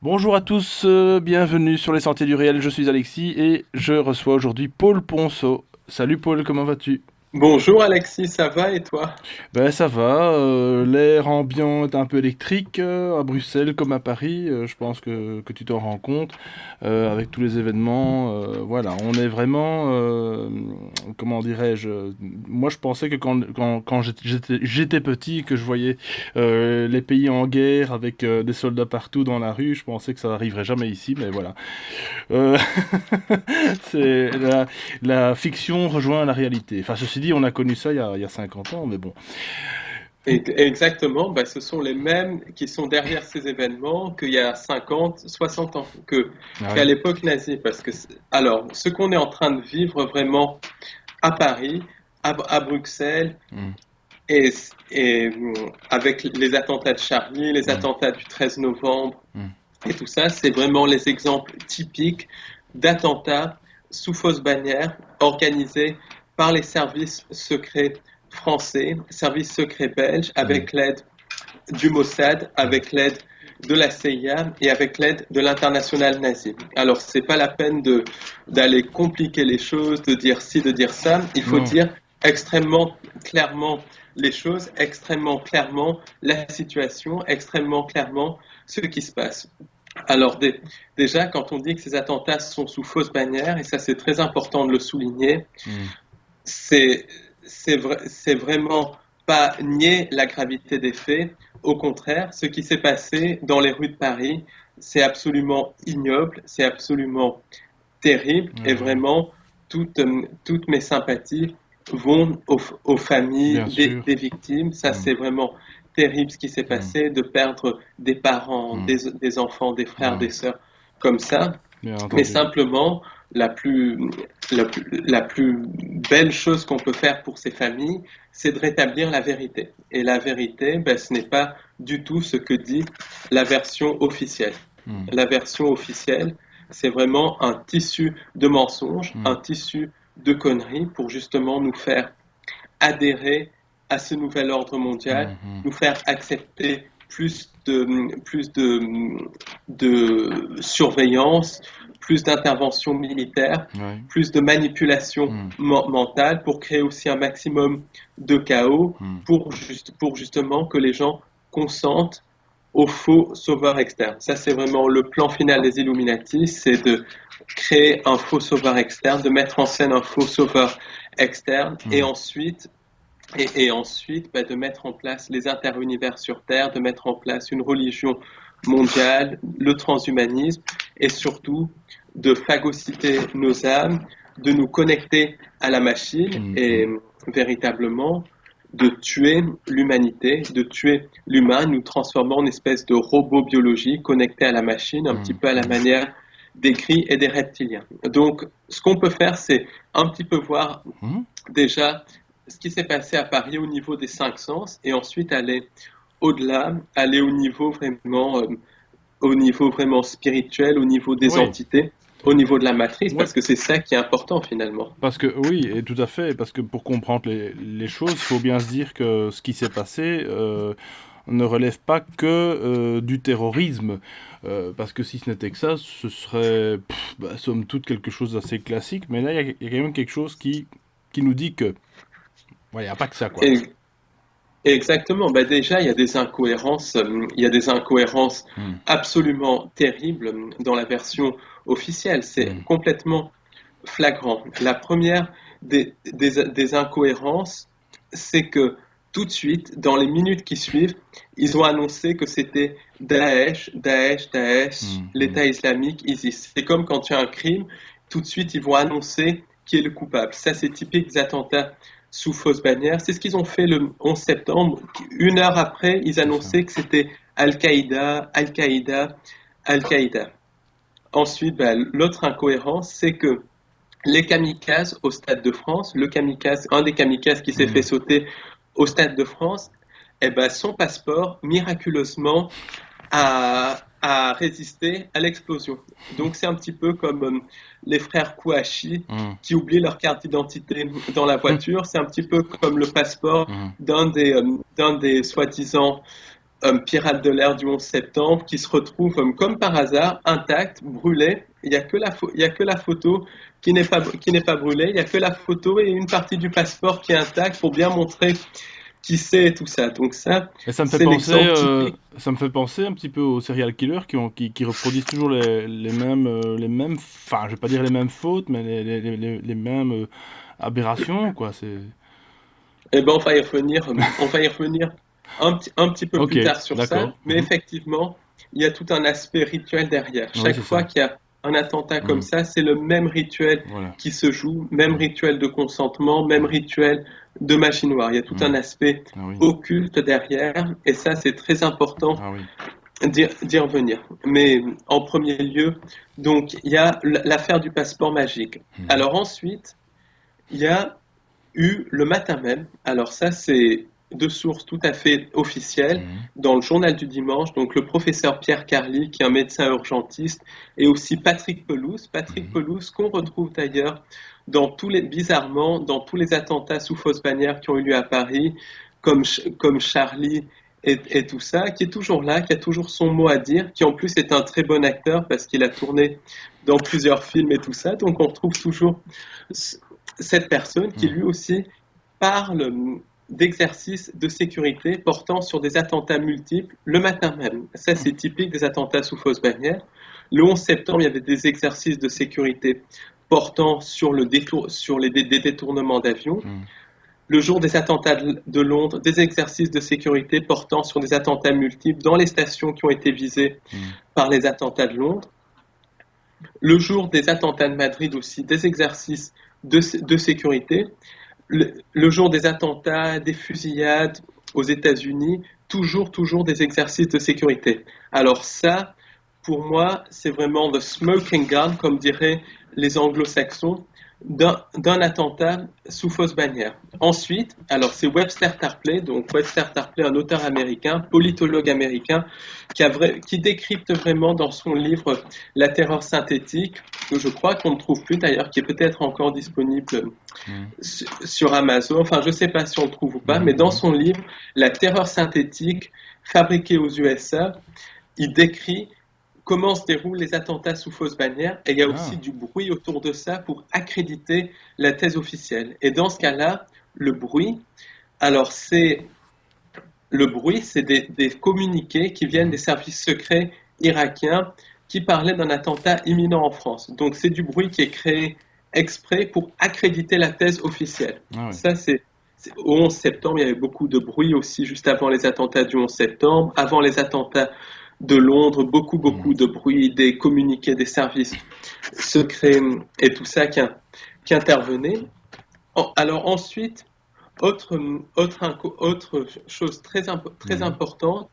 Bonjour à tous, bienvenue sur les Sentiers du Réel, je suis Alexis et je reçois aujourd'hui Paul Ponceau. Salut Paul, comment vas-tu? Bonjour Alexis, ça va et toi? Ben ça va, l'air ambiant est un peu électrique à Bruxelles comme à Paris, je pense que tu t'en rends compte, avec tous les événements, voilà, on est vraiment, comment dirais-je, moi je pensais que quand j'étais petit, que je voyais les pays en guerre avec des soldats partout dans la rue, je pensais que ça n'arriverait jamais ici, mais voilà. Euh, c'est la fiction rejoint la réalité. Enfin, ceci dit, on a connu ça il y a 50 ans, mais bon. Exactement, bah, ce sont les mêmes qui sont derrière ces événements qu'il y a 50, 60 ans, Ah qu'à ouais. l'époque nazie. Alors, ce qu'on est en train de vivre vraiment à Paris, à Bruxelles, Mm, et, et avec les attentats de Charlie, les mm, attentats du 13 novembre, mm, et tout ça, c'est vraiment les exemples typiques d'attentats sous fausse bannière organisés par les services secrets français, services secrets belges, mm, avec l'aide du Mossad, avec l'aide de la CIA et avec l'aide de l'international nazi. Alors, c'est pas la peine d'aller compliquer les choses, de dire ci, de dire ça. Il faut non. dire extrêmement clairement les choses, extrêmement clairement la situation, extrêmement clairement ce qui se passe. Alors déjà, quand on dit que ces attentats sont sous fausse bannière, et ça c'est très important de le souligner, Mm, c'est c'est vraiment pas nier la gravité des faits. Au contraire, ce qui s'est passé dans les rues de Paris, c'est absolument ignoble, c'est absolument terrible, et ouais, vraiment toutes mes sympathies vont aux familles bien sûr. des victimes. Ça, Mm, c'est vraiment terrible ce qui s'est mm, passé, de perdre des parents, mm, des enfants, des frères, ouais, des sœurs comme ça. bien Mais entendu. simplement, la plus, la plus belle chose qu'on peut faire pour ces familles, c'est de rétablir la vérité. Et la vérité, ben, ce n'est pas du tout ce que dit la version officielle. Mm, La version officielle, c'est vraiment un tissu de mensonges, mm, un tissu de conneries pour justement nous faire adhérer à ce nouvel ordre mondial, mm, mm, nous faire accepter de surveillance, plus d'intervention militaire, ouais, plus de manipulation mm, mentale pour créer aussi un maximum de chaos mm, pour justement que les gens consentent au faux sauveur externe. Ça, c'est vraiment le plan final des Illuminati, c'est de créer un faux sauveur externe, de mettre en scène un faux sauveur externe, mm, et ensuite bah, de mettre en place les interunivers sur Terre, de mettre en place une religion mondiale, le transhumanisme, et surtout de phagocyter nos âmes, de nous connecter à la machine mm, et mm, véritablement de tuer l'humanité, de tuer l'humain, nous transformant en espèce de robot biologique connecté à la machine, un petit mm, peu à la mm, manière des gris et des reptiliens. Donc, ce qu'on peut faire, c'est un petit peu voir mm. déjà ce qui s'est passé à Paris au niveau des cinq sens et ensuite aller au-delà, aller au niveau vraiment spirituel, au niveau des Oui, entités, au niveau de la matrice, ouais, parce que c'est ça qui est important finalement. parce que oui, et tout à fait, parce que pour comprendre les choses, il faut bien se dire que ce qui s'est passé ne relève pas que du terrorisme, parce que si ce n'était que ça, ce serait, bah, somme toute, quelque chose d'assez classique, mais là, il y a quand même quelque chose qui nous dit que, ouais, il n'y a pas que ça, quoi. Et, exactement. Bah déjà, il y a des incohérences Hmm, absolument terribles dans la version officielle. C'est hmm, complètement flagrant. La première des incohérences, c'est que tout de suite, dans les minutes qui suivent, ils ont annoncé que c'était Daesh, Daesh, Daesh, hmm, hmm, l'État islamique, ISIS. C'est comme quand il y a un crime, tout de suite, ils vont annoncer qui est le coupable. Ça, c'est typique des attentats sous fausse bannière. C'est ce qu'ils ont fait le 11 septembre. Une heure après, ils c'est ça. annonçaient que c'était Al-Qaïda, Al-Qaïda, Al-Qaïda. Ensuite, ben, l'autre incohérence, c'est que les kamikazes au Stade de France, un des kamikazes qui s'est Hmm, fait sauter au Stade de France, eh ben, son passeport, miraculeusement, a résisté à l'explosion. Donc c'est un petit peu comme les frères Kouachi hmm, qui oublient leur carte d'identité dans la voiture. C'est un petit peu comme le passeport hmm, d'un des soi-disant pirates de l'air du 11 septembre qui se retrouvent comme par hasard intacts, brûlés. Il n'y a que la photo qui n'est pas brûlée. Il n'y a que la photo et une partie du passeport qui est intacte pour bien montrer qui c'est et tout ça. Donc ça, Et c'est l'exemple typique. ça me fait penser un petit peu aux serial killers qui reproduisent toujours enfin, je vais pas dire les mêmes fautes, mais les mêmes aberrations, quoi. Eh ben, on va y revenir un petit peu Ok, plus tard sur ça, d'accord. mais effectivement, il y a tout un aspect rituel derrière. Oui, Chaque c'est fois ça. qu'il y a un attentat comme Mhm. ça, c'est le même rituel Voilà. qui se joue, même Mhm. rituel de consentement, même Mhm. rituel de magie noire. Il y a tout un Mhm. aspect Ah oui. occulte derrière, et ça, c'est très important Ah oui. d'y revenir. Mais en premier lieu, donc, il y a l'affaire du passeport magique. Mhm. Alors ensuite, il y a eu le matin même, alors ça c'est de sources tout à fait officielles, Mhm. dans le journal du dimanche, donc le professeur Pierre Carly, qui est un médecin urgentiste, et aussi Patrick Mhm. Pelouse, qu'on retrouve d'ailleurs bizarrement, dans tous les attentats sous fausse bannière qui ont eu lieu à Paris, comme Charlie et tout ça, qui est toujours là, qui a toujours son mot à dire, qui en plus est un très bon acteur parce qu'il a tourné dans plusieurs films et tout ça, donc on retrouve toujours cette personne qui Mhm. lui aussi parle d'exercices de sécurité portant sur des attentats multiples le matin même. Ça, Mhm. c'est typique des attentats sous fausse bannière. Le 11 septembre, il y avait des exercices de sécurité portant sur des détournements d'avions. Mhm. Le jour des attentats de Londres, des exercices de sécurité portant sur des attentats multiples dans les stations qui ont été visées Mhm. par les attentats de Londres. Le jour des attentats de Madrid aussi, des exercices de sécurité. Le jour des attentats, des fusillades aux États-Unis, toujours des exercices de sécurité. Alors ça, pour moi, c'est vraiment the smoking gun, comme diraient les anglo-saxons, d'un attentat sous fausse bannière. Ensuite, alors c'est Webster Tarpley, donc Webster Tarpley, un auteur américain, politologue américain, qui décrypte vraiment dans son livre La terreur synthétique, que je crois qu'on ne trouve plus d'ailleurs, qui est peut-être encore disponible Mhm. sur Amazon, enfin je ne sais pas si on le trouve ou pas, Mhm. mais dans Mhm. son livre La terreur synthétique fabriquée aux USA, il décrit comment se déroulent les attentats sous fausse bannière et il y a aussi Ah. du bruit autour de ça pour accréditer la thèse officielle. Et dans ce cas-là, le bruit, alors c'est des communiqués qui viennent des Mhm. services secrets irakiens qui parlaient d'un attentat imminent en France. Donc c'est du bruit qui est créé exprès pour accréditer la thèse officielle. Ah ouais. Ça, au 11 septembre, il y avait beaucoup de bruit aussi juste avant les attentats du 11 septembre. Avant les attentats de Londres, beaucoup Mhm. de bruit, des communiqués des services secrets et tout ça qui intervenait. Alors ensuite, autre, autre chose très Mhm. importante,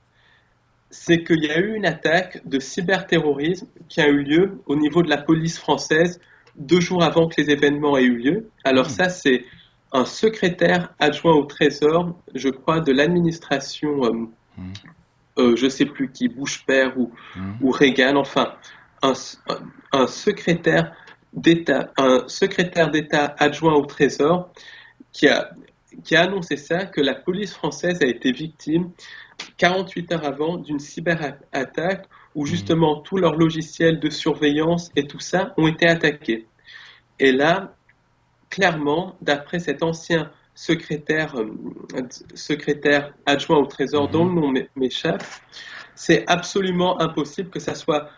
c'est qu'il y a eu une attaque de cyberterrorisme qui a eu lieu au niveau de la police française 2 jours avant que les événements aient eu lieu. Alors Mhm. ça, c'est un secrétaire adjoint au Trésor, je crois, de l'administration, Mhm. je ne sais plus qui, Bush-Père Mhm. ou Reagan, enfin, un, un un secrétaire d'État adjoint au Trésor qui a, qui a annoncé ça, que la police française a été victime 48 heures avant d'une cyberattaque où Mhm. justement tous leurs logiciels de surveillance et tout ça ont été attaqués. Et là, clairement, d'après cet ancien secrétaire adjoint au Trésor dont Mhm. le nom m'échappe, c'est absolument impossible que ça soit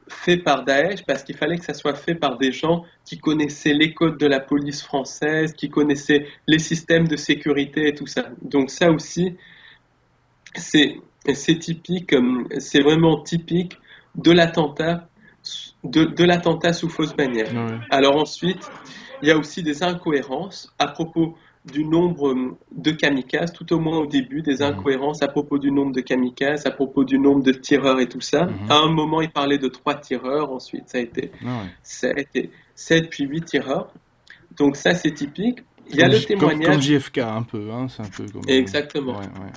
fait par Daesh parce qu'il fallait que ça soit fait par des gens qui connaissaient les codes de la police française, qui connaissaient les systèmes de sécurité et tout ça. Donc ça aussi, c'est c'est typique, c'est vraiment typique de l'attentat sous fausse bannière. Ah ouais. Alors ensuite, il y a aussi des incohérences à propos du nombre de kamikazes, tout au moins au début, des Mhm. incohérences à propos du nombre de kamikazes, à propos du nombre de tireurs et tout ça. À Mhm. un moment, il parlait de 3 tireurs, ensuite Ah ouais. ça a été 7 puis 8 tireurs. Donc ça, c'est typique. Il y a le Comme témoignage, JFK un peu, hein, c'est un peu comme. exactement. Ouais, ouais.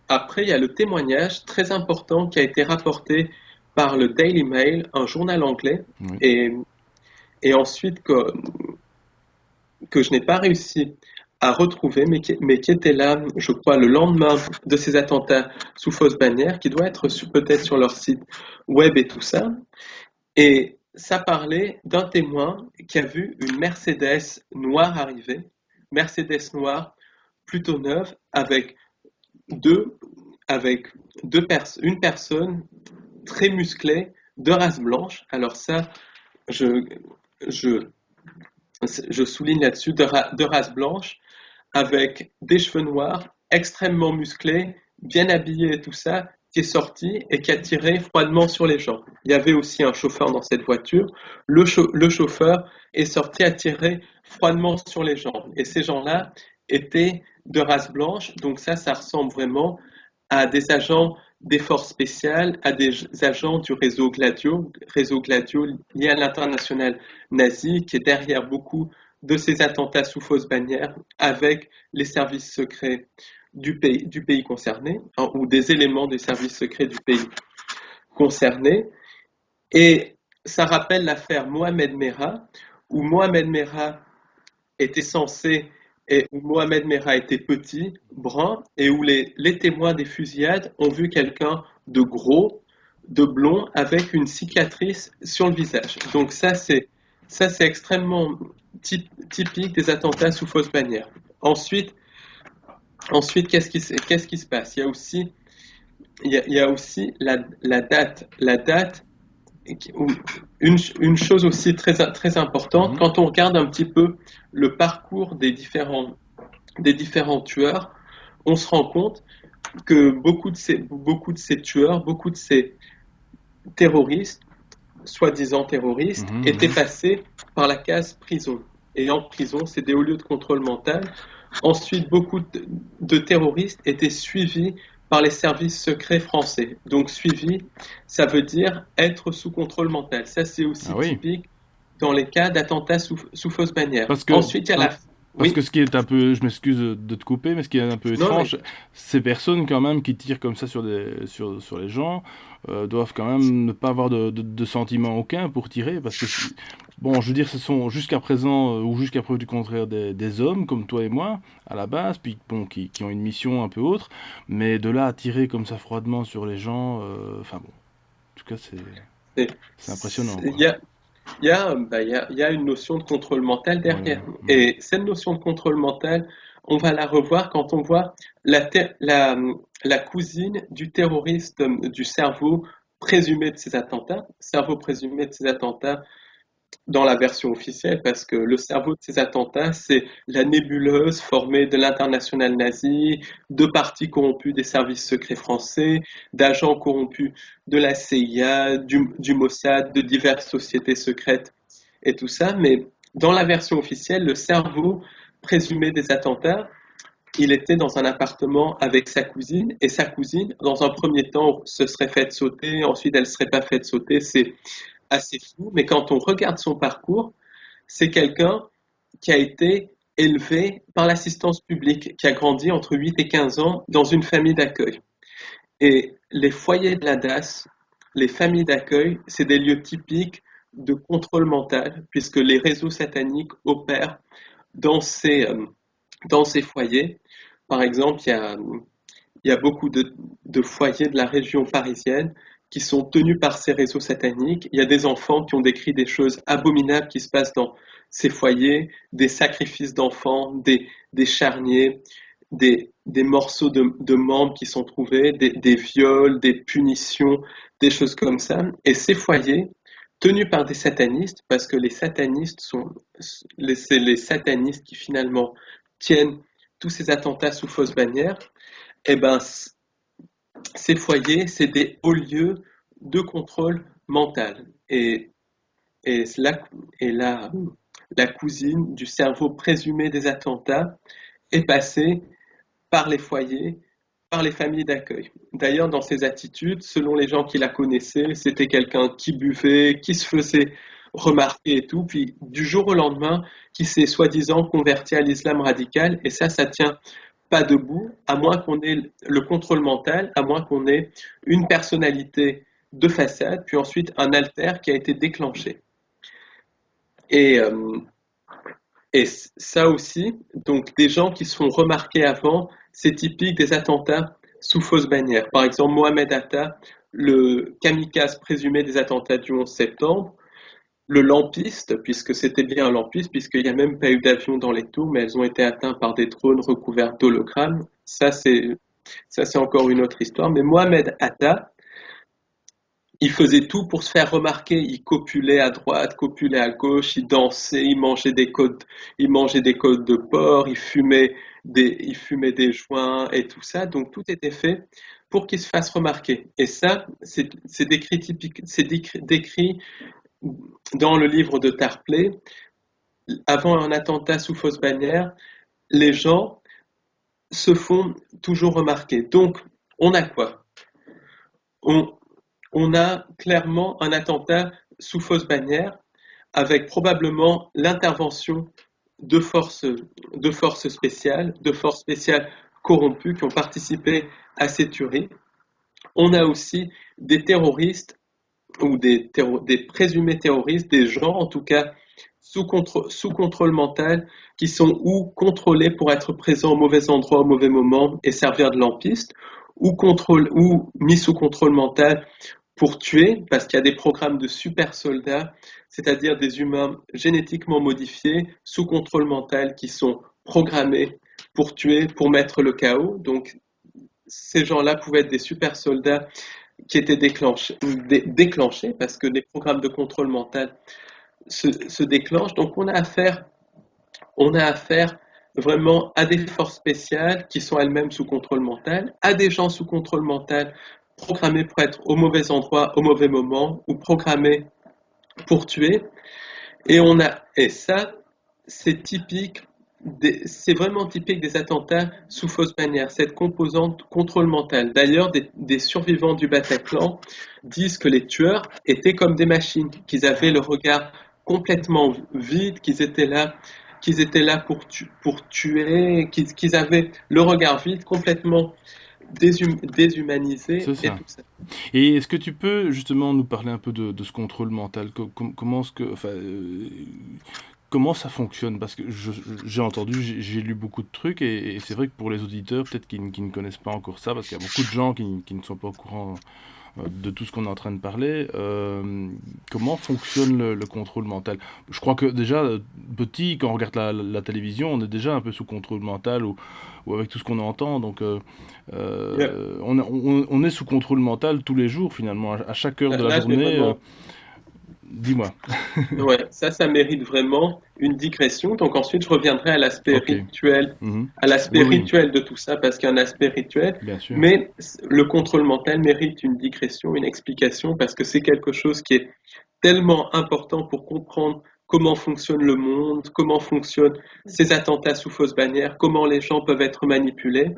Après, il y a le témoignage très important qui a été rapporté par le Daily Mail, un journal anglais, Oui. et, et ensuite que je n'ai pas réussi à retrouver, mais qui était là, je crois, le lendemain de ces attentats sous fausse bannière, qui doit être peut-être sur leur site web et tout ça. Et ça parlait d'un témoin qui a vu une Mercedes noire arriver, Mercedes noire plutôt neuve, deux, avec une personne très musclée de race blanche. Alors ça, je, je, je souligne là-dessus, de race blanche, avec des cheveux noirs, extrêmement musclé, bien habillé et tout ça, qui est sorti et qui a tiré froidement sur les gens. Il y avait aussi un chauffeur dans cette voiture. Le chauffeur est sorti à tirer froidement sur les gens. Et ces gens-là étaient de race blanche, donc ça ressemble vraiment à des agents des forces spéciales, à des agents du réseau Gladio lié à l'international nazi, qui est derrière beaucoup de ces attentats sous fausse bannière avec les services secrets du pays concerné, hein, ou des éléments des services secrets du pays concerné. Et ça rappelle l'affaire Mohamed Merah, où Mohamed Merah était censé, et où Mohamed Merah était petit, brun, et où les témoins des fusillades ont vu quelqu'un de gros, de blond, avec une cicatrice sur le visage. Donc ça, c'est extrêmement typique des attentats sous fausse bannière. Ensuite, qu'est-ce qui se passe? Il y a aussi la date. La date, une chose aussi très importante, Mhm. quand on regarde un petit peu le parcours des différents tueurs, on se rend compte que beaucoup de ces tueurs, beaucoup de ces terroristes, soi-disant terroristes, Mhm, étaient mhm. passés par la case prison. Et en prison, c'est des hauts lieux de contrôle mental. Ensuite, beaucoup de terroristes étaient suivis par les services secrets français. Donc suivi, ça veut dire être sous contrôle mental. Ça, c'est Ah aussi oui. typique dans les cas d'attentats sous fausse bannière. Parce que, Ensuite, il y a pa- la... parce que Oui, ce qui est un peu, je m'excuse de te couper, mais ce qui est un peu non, mais étrange, ces personnes quand même qui tirent comme ça sur les gens doivent quand même ne pas avoir de sentiment aucun pour tirer, parce que bon, je veux dire, ce sont jusqu'à présent ou jusqu'à preuve du contraire des hommes comme toi et moi à la base, puis bon, qui ont une mission un peu autre, mais de là à tirer comme ça froidement sur les gens, enfin bon, en tout cas c'est- c'est impressionnant il quoi. y a, il y a une notion de contrôle mental Voilà. derrière. Mhm. Et cette notion de contrôle mental, on va la revoir quand on voit la, ter- la, la cousine du terroriste du cerveau présumé de ces attentats dans la version officielle, parce que le cerveau de ces attentats, c'est la nébuleuse formée de l'international nazi, de partis corrompus des services secrets français, d'agents corrompus de la CIA, du Mossad, de diverses sociétés secrètes et tout ça. Mais dans la version officielle, le cerveau présumé des attentats, il était dans un appartement avec sa cousine, et sa cousine, dans un premier temps, se serait faite sauter, ensuite elle ne serait pas faite sauter. C'est assez flou, mais quand on regarde son parcours, c'est quelqu'un qui a été élevé par l'assistance publique, qui a grandi entre 8 et 15 ans dans une famille d'accueil. Et les foyers de la DAS, les familles d'accueil, c'est des lieux typiques de contrôle mental, puisque les réseaux sataniques opèrent dans dans ces foyers. Par exemple, il y a beaucoup de foyers de la région parisienne qui sont tenus par ces réseaux sataniques. Il y a des enfants qui ont décrit des choses abominables qui se passent dans ces foyers, des sacrifices d'enfants, des charniers, des morceaux de membres qui sont trouvés, des viols, des punitions, des choses comme ça. Et ces foyers, tenus par des satanistes, parce que les satanistes c'est les satanistes qui finalement tiennent tous ces attentats sous fausse bannière, eh ben, ces foyers, c'est des hauts lieux de contrôle mental. Et, la, et la cousine du cerveau présumé des attentats est passée par les foyers, par les familles d'accueil. D'ailleurs, dans ses attitudes, selon les gens qui la connaissaient, c'était quelqu'un qui buvait, qui se faisait remarquer et tout, puis du jour au lendemain, qui s'est soi-disant converti à l'islam radical, et ça tient pas debout, à moins qu'on ait le contrôle mental, à moins qu'on ait une personnalité de façade, puis ensuite un alter qui a été déclenché. Et, euh, Et ça aussi, donc des gens qui se font remarquer avant, c'est typique des attentats sous fausse bannière. Par exemple, Mohamed Atta, le kamikaze présumé des attentats du 11 septembre, le lampiste, puisque c'était bien un lampiste, puisqu'il n'y a même pas eu d'avion dans les tours, mais elles ont été atteintes par des drones recouverts d'hologrammes. Ça, c'est encore une autre histoire. Mais Mohamed Atta, il faisait tout pour se faire remarquer. Il copulait à droite, copulait à gauche, il dansait, il mangeait des côtes de porc, il fumait des joints et tout ça. Donc tout était fait pour qu'il se fasse remarquer. Et ça, c'est décrit décrit dans le livre de Tarpley. Avant un attentat sous fausse bannière, les gens se font toujours remarquer. Donc, on a quoi? On, on a clairement un attentat sous fausse bannière avec probablement l'intervention de forces spéciales corrompues qui ont participé à ces tueries. On a aussi des terroristes ou des présumés terroristes, des gens en tout cas sous contrôle mental, qui sont ou contrôlés pour être présents au mauvais endroit au mauvais moment et servir de lampiste, ou mis sous contrôle mental pour tuer, parce qu'il y a des programmes de super soldats, c'est-à-dire des humains génétiquement modifiés sous contrôle mental qui sont programmés pour tuer, pour mettre le chaos. Donc ces gens-là pouvaient être des super soldats qui étaient déclenchés parce que les programmes de contrôle mental se déclenchent. Donc on a affaire vraiment à des forces spéciales qui sont elles-mêmes sous contrôle mental, à des gens sous contrôle mental programmés pour être au mauvais endroit, au mauvais moment, ou programmés pour tuer. Et ça, c'est vraiment typique des attentats sous fausse bannière, cette composante contrôle mental. D'ailleurs, des survivants du Bataclan disent que les tueurs étaient comme des machines, qu'ils avaient le regard complètement vide, qu'ils étaient là pour tuer, qu'ils avaient le regard vide, complètement déshumanisé C'est et ça. tout ça. Et est-ce que tu peux justement nous parler un peu de ce contrôle mental? Comment est-ce que, enfin, comment ça fonctionne? Parce que j'ai entendu, j'ai lu beaucoup de trucs et c'est vrai que pour les auditeurs, peut-être qui ne connaissent pas encore ça, parce qu'il y a beaucoup de gens qui ne sont pas au courant de tout ce qu'on est en train de parler. Comment fonctionne le contrôle mental? Je crois que déjà, petit, quand on regarde la télévision, on est déjà un peu sous contrôle mental ou avec tout ce qu'on entend. Donc, Yeah. on est sous contrôle mental tous les jours, finalement, à chaque heure de la Là, je vais journée. vraiment Dis-moi. Ouais, ça mérite vraiment une digression. Donc ensuite, je reviendrai Ok. Mhm. à l'aspect Oui, oui, rituel de tout ça, parce qu'il y a un aspect rituel. bien sûr. Mais le contrôle mental mérite une digression, une explication, parce que c'est quelque chose qui est tellement important pour comprendre comment fonctionne le monde, comment fonctionnent ces attentats sous fausse bannière, comment les gens peuvent être manipulés.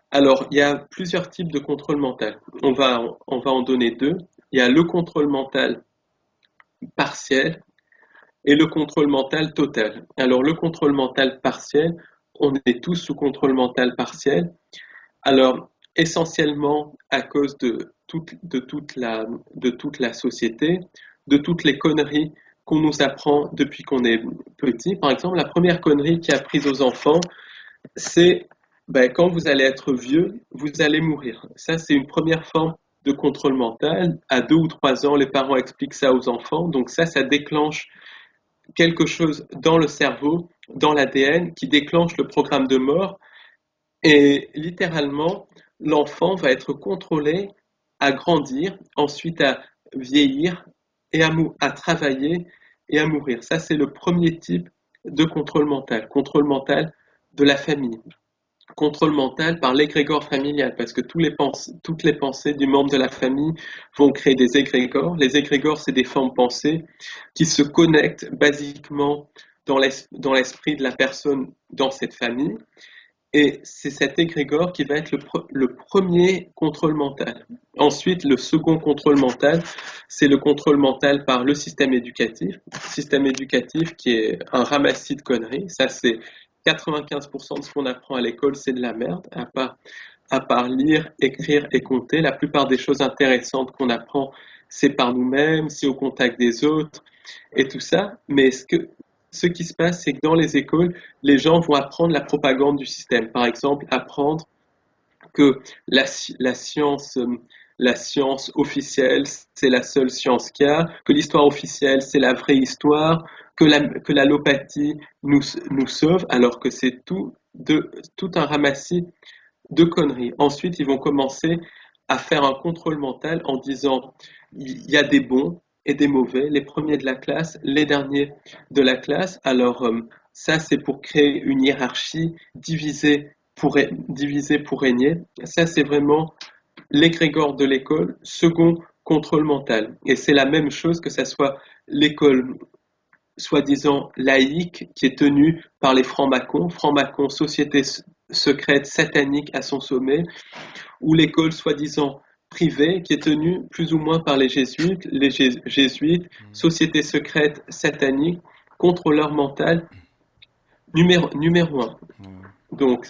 Alors, il y a plusieurs types de contrôle mental. On va en donner deux. Il y a le contrôle mental partiel et le contrôle mental total. Alors le contrôle mental partiel, on est tous sous contrôle mental partiel. Alors essentiellement à cause de toute la société, de toutes les conneries qu'on nous apprend depuis qu'on est petit. Par exemple, la première connerie qui est apprise aux enfants, c'est ben, quand vous allez être vieux, vous allez mourir. Ça, c'est une première forme de contrôle mental. À 2 ou 3 ans, les parents expliquent ça aux enfants. Donc ça déclenche quelque chose dans le cerveau, dans l'ADN, qui déclenche le programme de mort. Et littéralement, l'enfant va être contrôlé à grandir, ensuite à vieillir et à travailler et à mourir. Ça, c'est le premier type de contrôle mental de la famille. Contrôle mental par l'égrégore familial, parce que toutes les pensées du membre de la famille vont créer des égrégores. Les égrégores, c'est des formes pensées qui se connectent basiquement dans l'esprit de la personne dans cette famille. Et c'est cet égrégore qui va être le premier contrôle mental. Ensuite, le second contrôle mental, c'est le contrôle mental par le système éducatif. Système éducatif qui est un ramassis de conneries. Ça, c'est 95% de ce qu'on apprend à l'école, c'est de la merde, à part lire, écrire et compter. La plupart des choses intéressantes qu'on apprend, c'est par nous-mêmes, c'est au contact des autres et tout ça. Mais ce qui se passe, c'est que dans les écoles, les gens vont apprendre la propagande du système. Par exemple, apprendre que la science officielle, c'est la seule science qu'il y a, que l'histoire officielle, c'est la vraie histoire, que l'allopathie nous sauve, alors que c'est tout un ramassis de conneries. Ensuite, ils vont commencer à faire un contrôle mental en disant il y a des bons et des mauvais, les premiers de la classe, les derniers de la classe. Alors, ça, c'est pour créer une hiérarchie divisée pour régner. Ça, c'est vraiment l'égrégore de l'école, second contrôle mental. Et c'est la même chose que ça soit l'école soi-disant laïque qui est tenue par les francs-maçons, société secrète satanique à son sommet, ou l'école soi-disant privée qui est tenue plus ou moins par les jésuites, société secrète satanique, contrôleur mental numéro un. Donc,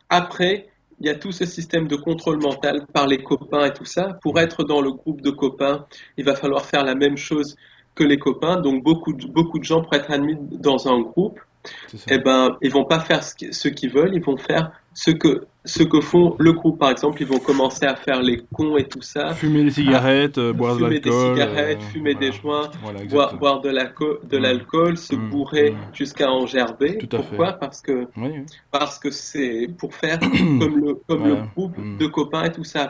après, il y a tout ce système de contrôle mental par les copains et tout ça. Pour être dans le groupe de copains, il va falloir faire la même chose que les copains. Donc, beaucoup de gens, pour être admis dans un groupe, eh ben, ils vont pas faire ce qu'ils veulent, ils vont faire ce que font le groupe. Par exemple, ils vont commencer à faire les cons et tout ça, Fumer des à cigarettes, boire de fumer des l'alcool, cigarettes, fumer des voilà. joints, Voilà, exactement. boire de l'alcool, se bourrer jusqu'à en gerber. Tout à fait. Pourquoi? Oui, oui. Parce que c'est pour faire comme le Voilà. groupe de copains et tout ça.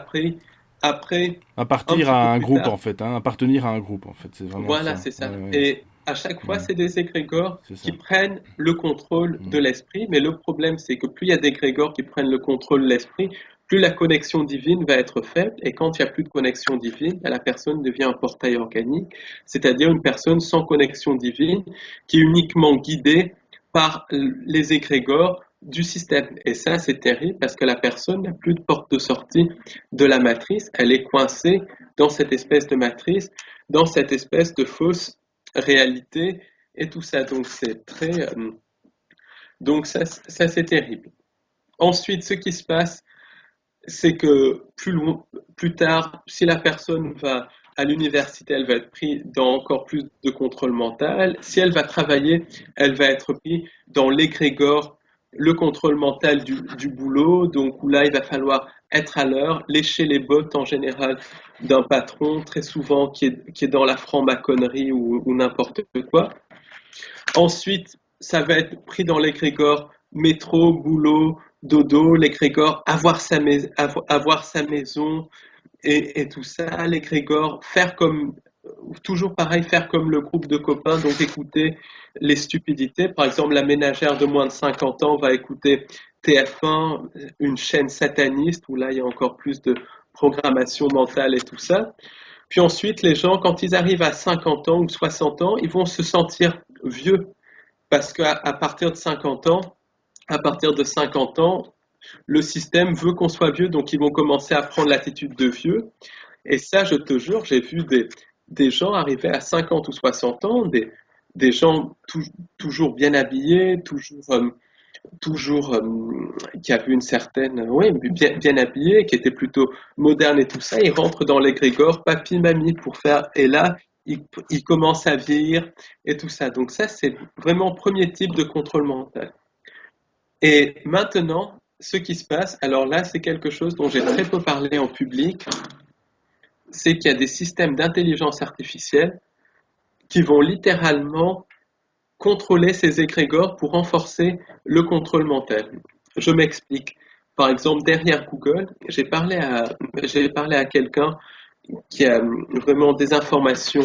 Après, un Appartenir petit peu à un plus groupe, tard, en fait, hein. Appartenir à un groupe, en fait, c'est vraiment voilà, ça. c'est ça. Ouais, ouais. Et à chaque fois, Mm. c'est des égrégores C'est qui ça. prennent le contrôle de Mm. l'esprit. Mais le problème, c'est que plus il y a d'égrégores qui prennent le contrôle de l'esprit, plus la connexion divine va être faible. Et quand il n'y a plus de connexion divine, la personne devient un portail organique, c'est-à-dire une personne sans connexion divine qui est uniquement guidée par les égrégores du système. Et ça, c'est terrible parce que la personne n'a plus de porte de sortie de la matrice. Elle est coincée dans cette espèce de matrice, dans cette espèce de fausse réalité et tout ça. Donc c'est donc ça c'est terrible. Ensuite, ce qui se passe, c'est que plus tard, si la personne va à l'université, elle va être prise dans encore plus de contrôle mental. Si elle va travailler, elle va être prise dans l'égrégore, le contrôle mental du boulot. Donc où là, il va falloir être à l'heure, lécher les bottes en général d'un patron, très souvent qui est dans la franc-maçonnerie ou n'importe quoi. Ensuite, ça va être pris dans l'égrégore métro, boulot, dodo, l'égrégore avoir sa maison et tout ça, l'égrégore faire comme toujours pareil, faire comme le groupe de copains, donc écouter les stupidités. Par exemple, la ménagère de moins de 50 ans va écouter TF1, une chaîne sataniste où là il y a encore plus de programmation mentale et tout ça. Puis ensuite, les gens, quand ils arrivent à 50 ans ou 60 ans, ils vont se sentir vieux parce qu'à partir de 50 ans, à partir de 50 ans, le système veut qu'on soit vieux, donc ils vont commencer à prendre l'attitude de vieux. Et ça, je te jure, j'ai vu des gens arriver à 50 ou 60 ans, des gens toujours bien habillés, toujours qui avaient une certaine, oui, bien habillés, qui étaient plutôt modernes et tout ça. Ils rentrent dans l'égrégore papy, mamie pour faire, et là, ils commencent à vieillir et tout ça. Donc ça, c'est vraiment premier type de contrôle mental. Et maintenant, ce qui se passe, alors là, c'est quelque chose dont j'ai très peu parlé en public, c'est qu'il y a des systèmes d'intelligence artificielle qui vont littéralement contrôler ces égrégores pour renforcer le contrôle mental. Je m'explique. Par exemple, derrière Google, j'ai parlé à quelqu'un qui a vraiment des informations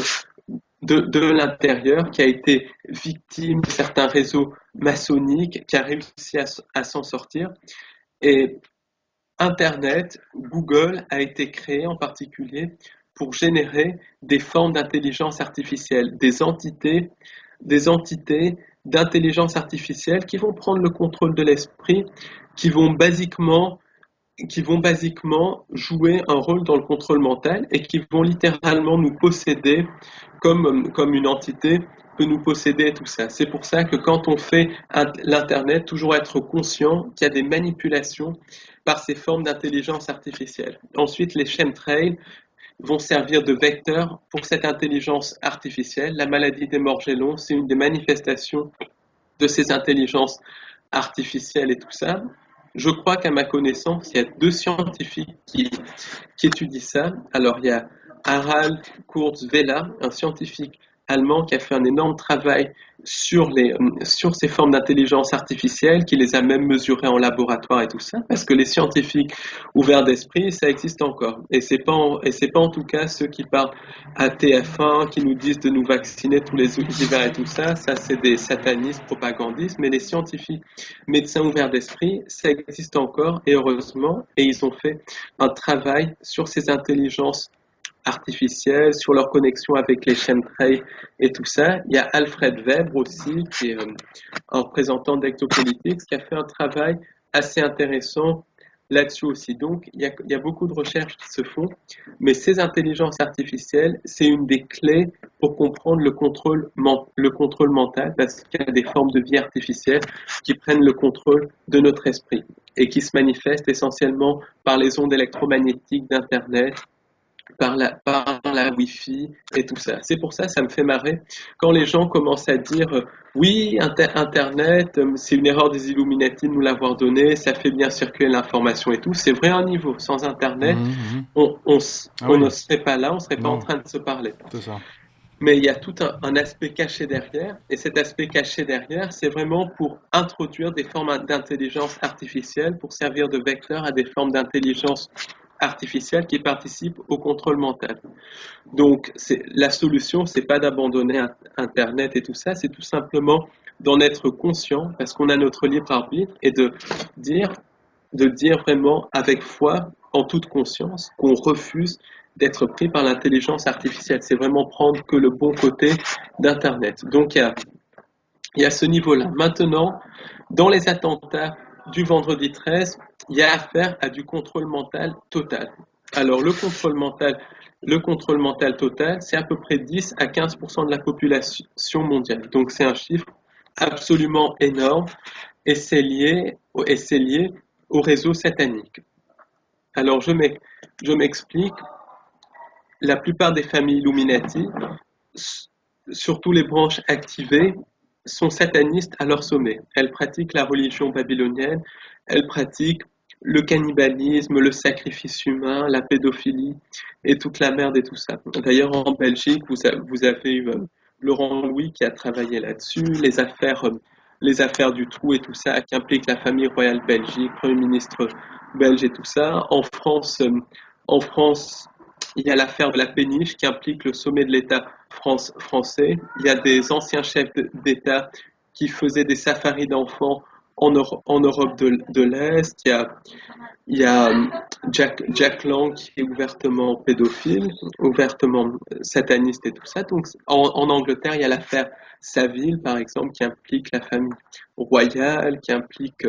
de l'intérieur, qui a été victime de certains réseaux maçonniques, qui a réussi à s'en sortir. Et Internet, Google a été créé en particulier pour générer des formes d'intelligence artificielle, des entités d'intelligence artificielle qui vont prendre le contrôle de l'esprit, qui vont basiquement qui vont basiquement jouer un rôle dans le contrôle mental et qui vont littéralement nous posséder comme une entité peut nous posséder et tout ça. C'est pour ça que quand on fait l'Internet, toujours être conscient qu'il y a des manipulations par ces formes d'intelligence artificielle. Ensuite, les chemtrails, vont servir de vecteurs pour cette intelligence artificielle. La maladie des Morgellons, c'est une des manifestations de ces intelligences artificielles et tout ça. Je crois qu'à ma connaissance, il y a deux scientifiques qui étudient ça. Alors, il y a Harald Kurz-Wehler, un scientifique allemand qui a fait un énorme travail sur ces formes d'intelligence artificielle, qui les a même mesurées en laboratoire et tout ça, parce que les scientifiques ouverts d'esprit, ça existe encore. Et c'est pas en tout cas ceux qui parlent à TF1, qui nous disent de nous vacciner tous les hivers et tout ça, ça c'est des satanistes propagandistes, mais les scientifiques médecins ouverts d'esprit, ça existe encore, et heureusement, et ils ont fait un travail sur ces intelligences artificielles, sur leur connexion avec les chemtrails et tout ça. Il y a Alfred Weber aussi, qui est un représentant d'Ectopolitics, qui a fait un travail assez intéressant là-dessus aussi. Donc, il y a beaucoup de recherches qui se font, mais ces intelligences artificielles, c'est une des clés pour comprendre le contrôle mental, parce qu'il y a des formes de vie artificielle qui prennent le contrôle de notre esprit et qui se manifestent essentiellement par les ondes électromagnétiques d'Internet, par la Wi-Fi et tout ça. C'est pour ça, ça me fait marrer quand les gens commencent à dire oui, Internet, c'est une erreur des Illuminati de nous l'avoir donné, ça fait bien circuler l'information et tout. C'est vrai à un niveau. Sans Internet, Mhm, mhm. Ah on ne oui, serait pas là, on ne serait pas en non, train de se parler. c'est ça. Mais il y a tout un aspect caché derrière, et cet aspect caché derrière, c'est vraiment pour introduire des formes d'intelligence artificielle, pour servir de vecteur à des formes d'intelligence artificielle qui participent au contrôle mental. Donc, la solution, c'est pas d'abandonner Internet et tout ça, c'est tout simplement d'en être conscient, parce qu'on a notre libre arbitre, et dire, de dire vraiment avec foi, en toute conscience, qu'on refuse d'être pris par l'intelligence artificielle. C'est vraiment prendre que le bon côté d'Internet. Donc, il y a ce niveau-là. Maintenant, dans les attentats du vendredi 13, il y a affaire à du contrôle mental total. Alors, le contrôle mental total, c'est à peu près 10 à 15% de la population mondiale. Donc, c'est un chiffre absolument énorme, et c'est lié au réseau satanique. Alors, je m'explique. La plupart des familles Illuminati, surtout les branches activées, sont satanistes à leur sommet. Elles pratiquent la religion babylonienne, elles pratiquent le cannibalisme, le sacrifice humain, la pédophilie et toute la merde et tout ça. D'ailleurs, en Belgique, vous avez eu Laurent Louis qui a travaillé là-dessus, les affaires du trou et tout ça, qui impliquent la famille royale belgique, Premier ministre belge et tout ça. En France, il y a l'affaire de la péniche qui implique le sommet de l'État français. Il y a des anciens chefs d'État qui faisaient des safaris d'enfants en Europe de l'Est. Il y a Jack Lang qui est ouvertement pédophile, ouvertement sataniste et tout ça. Donc en Angleterre, il y a l'affaire Saville, par exemple, qui implique la famille royale, qui implique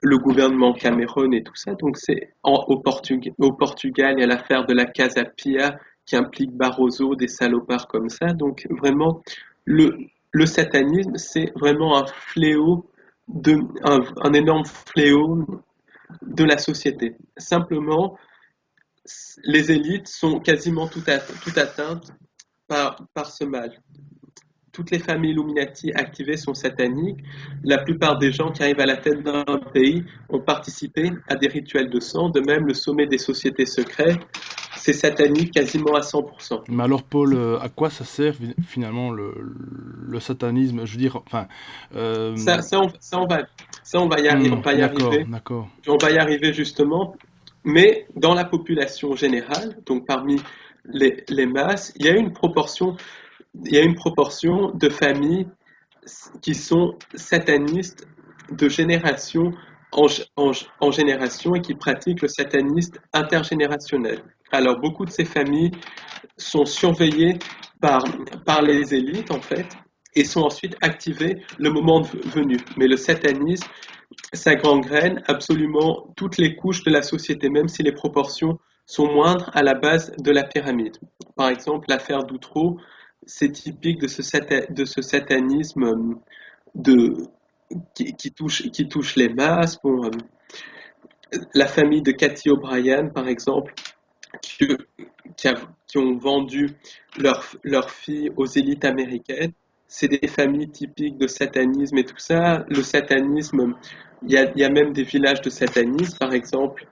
le gouvernement Cameron et tout ça. Donc au Portugal, il y a l'affaire de la Casa Pia qui implique Barroso, des salopards comme ça. Donc vraiment, le, le satanisme, c'est vraiment un fléau, un énorme fléau de la société. Simplement, les élites sont quasiment tout atteintes par ce mal. Toutes les familles Illuminati activées sont sataniques. La plupart des gens qui arrivent à la tête d'un pays ont participé à des rituels de sang. De même, le sommet des sociétés secrètes, c'est satanique quasiment à 100%. Mais alors, Paul, à quoi ça sert finalement le satanisme? Je veux dire, enfin, Ça, ça, on, ça, on va, ça, on va y d'accord, arriver. d'accord. On va y arriver justement. Mais dans la population générale, donc parmi les masses, il y a une proportion de familles qui sont satanistes de génération en génération et qui pratiquent le satanisme intergénérationnel. Alors beaucoup de ces familles sont surveillées par, par les élites en fait et sont ensuite activées le moment venu. Mais le satanisme, ça gangrène absolument toutes les couches de la société, même si les proportions sont moindres à la base de la pyramide. Par exemple, l'affaire d'Outreau, c'est typique de ce satanisme de, qui touche les masses. Bon, la famille de Cathy O'Brien, par exemple, qui, qui, qui ont vendu leurs filles aux élites américaines. C'est des familles typiques de satanisme et tout ça. Le satanisme, il y a même des villages de satanisme, par exemple.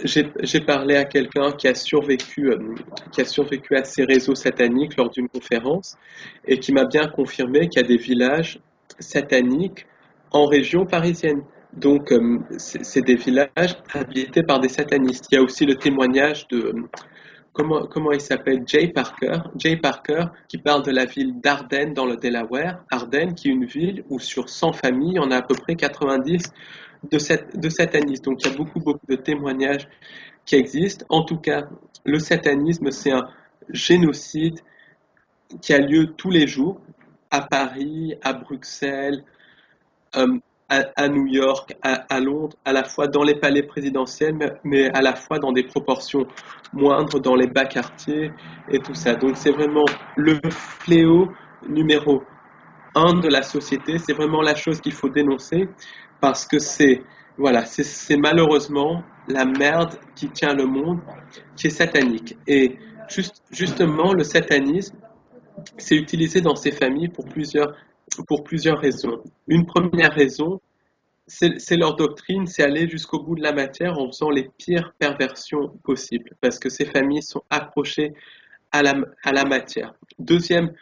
J'ai parlé à quelqu'un qui a survécu à ces réseaux sataniques lors d'une conférence et qui m'a bien confirmé qu'il y a des villages sataniques en région parisienne. Donc, c'est des villages habités par des satanistes. Il y a aussi le témoignage de, comment il s'appelle, Jay Parker, qui parle de la ville d'Ardennes dans le Delaware. Ardennes, qui est une ville où sur 100 familles, on a à peu près 90 de satanistes. Donc il y a beaucoup de témoignages qui existent. En tout cas, le satanisme, c'est un génocide qui a lieu tous les jours à Paris, à Bruxelles, à New York, à Londres, à la fois dans les palais présidentiels, mais à la fois dans des proportions moindres dans les bas quartiers et tout ça. Donc c'est vraiment le fléau numéro un de la société. C'est vraiment la chose qu'il faut dénoncer parce que c'est malheureusement la merde qui tient le monde, qui est satanique. Et justement, le satanisme, c'est utilisé dans ces familles pour plusieurs raisons. Une première raison, c'est leur doctrine, c'est aller jusqu'au bout de la matière en faisant les pires perversions possibles, parce que ces familles sont accrochées à la matière. Deuxième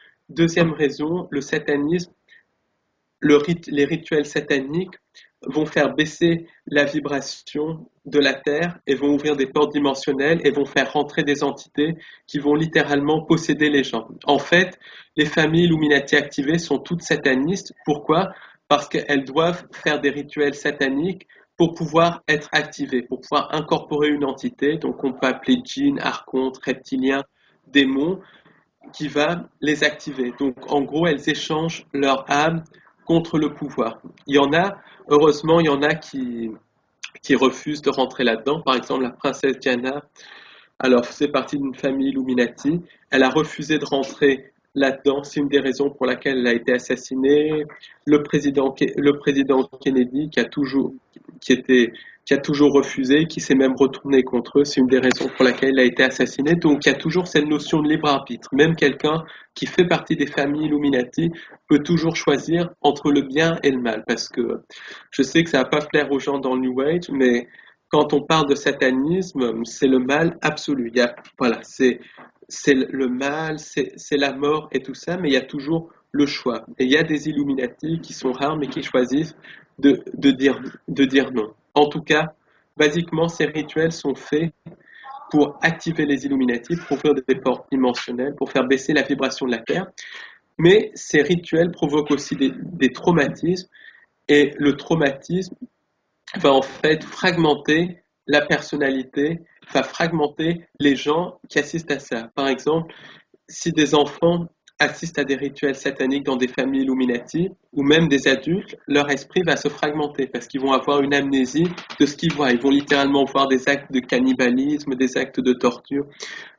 raison, le satanisme, les rituels sataniques vont faire baisser la vibration de la Terre et vont ouvrir des portes dimensionnelles et vont faire rentrer des entités qui vont littéralement posséder les gens. En fait, les familles Illuminati activées sont toutes satanistes. Pourquoi? Parce qu'elles doivent faire des rituels sataniques pour pouvoir être activées, pour pouvoir incorporer une entité, donc on peut appeler djinn, archonte, reptilien, démon, qui va les activer. Donc en gros, elles échangent leur âme contre le pouvoir. Heureusement, il y en a qui refusent de rentrer là-dedans. Par exemple, la princesse Diana, alors faisait partie d'une famille Illuminati. Elle a refusé de rentrer là-dedans. C'est une des raisons pour laquelle elle a été assassinée. Le président Kennedy, qui était, qui a toujours refusé, qui s'est même retourné contre eux, c'est une des raisons pour laquelle il a été assassiné. Donc il y a toujours cette notion de libre arbitre. Même quelqu'un qui fait partie des familles Illuminati peut toujours choisir entre le bien et le mal. Parce que je sais que ça va pas plaire aux gens dans le New Age, mais quand on parle de satanisme, c'est le mal absolu. Voilà, c'est le mal, c'est la mort et tout ça, mais il y a toujours le choix. Et il y a des Illuminati qui sont rares, mais qui choisissent de dire non. En tout cas, basiquement, ces rituels sont faits pour activer les Illuminati, pour ouvrir des portes dimensionnelles, pour faire baisser la vibration de la Terre. Mais ces rituels provoquent aussi des traumatismes, et le traumatisme va en fait fragmenter la personnalité, va fragmenter les gens qui assistent à ça. Par exemple, si des enfants assistent à des rituels sataniques dans des familles Illuminati, ou même des adultes, leur esprit va se fragmenter parce qu'ils vont avoir une amnésie de ce qu'ils voient. Ils vont littéralement voir des actes de cannibalisme, des actes de torture,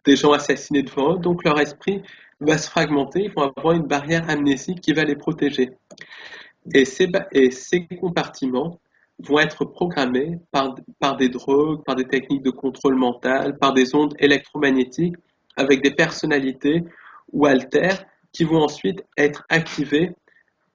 des gens assassinés devant eux. Donc leur esprit va se fragmenter, ils vont avoir une barrière amnésique qui va les protéger. Et ces compartiments vont être programmés par des drogues, par des techniques de contrôle mental, par des ondes électromagnétiques, avec des personnalités ou altères qui vont ensuite être activés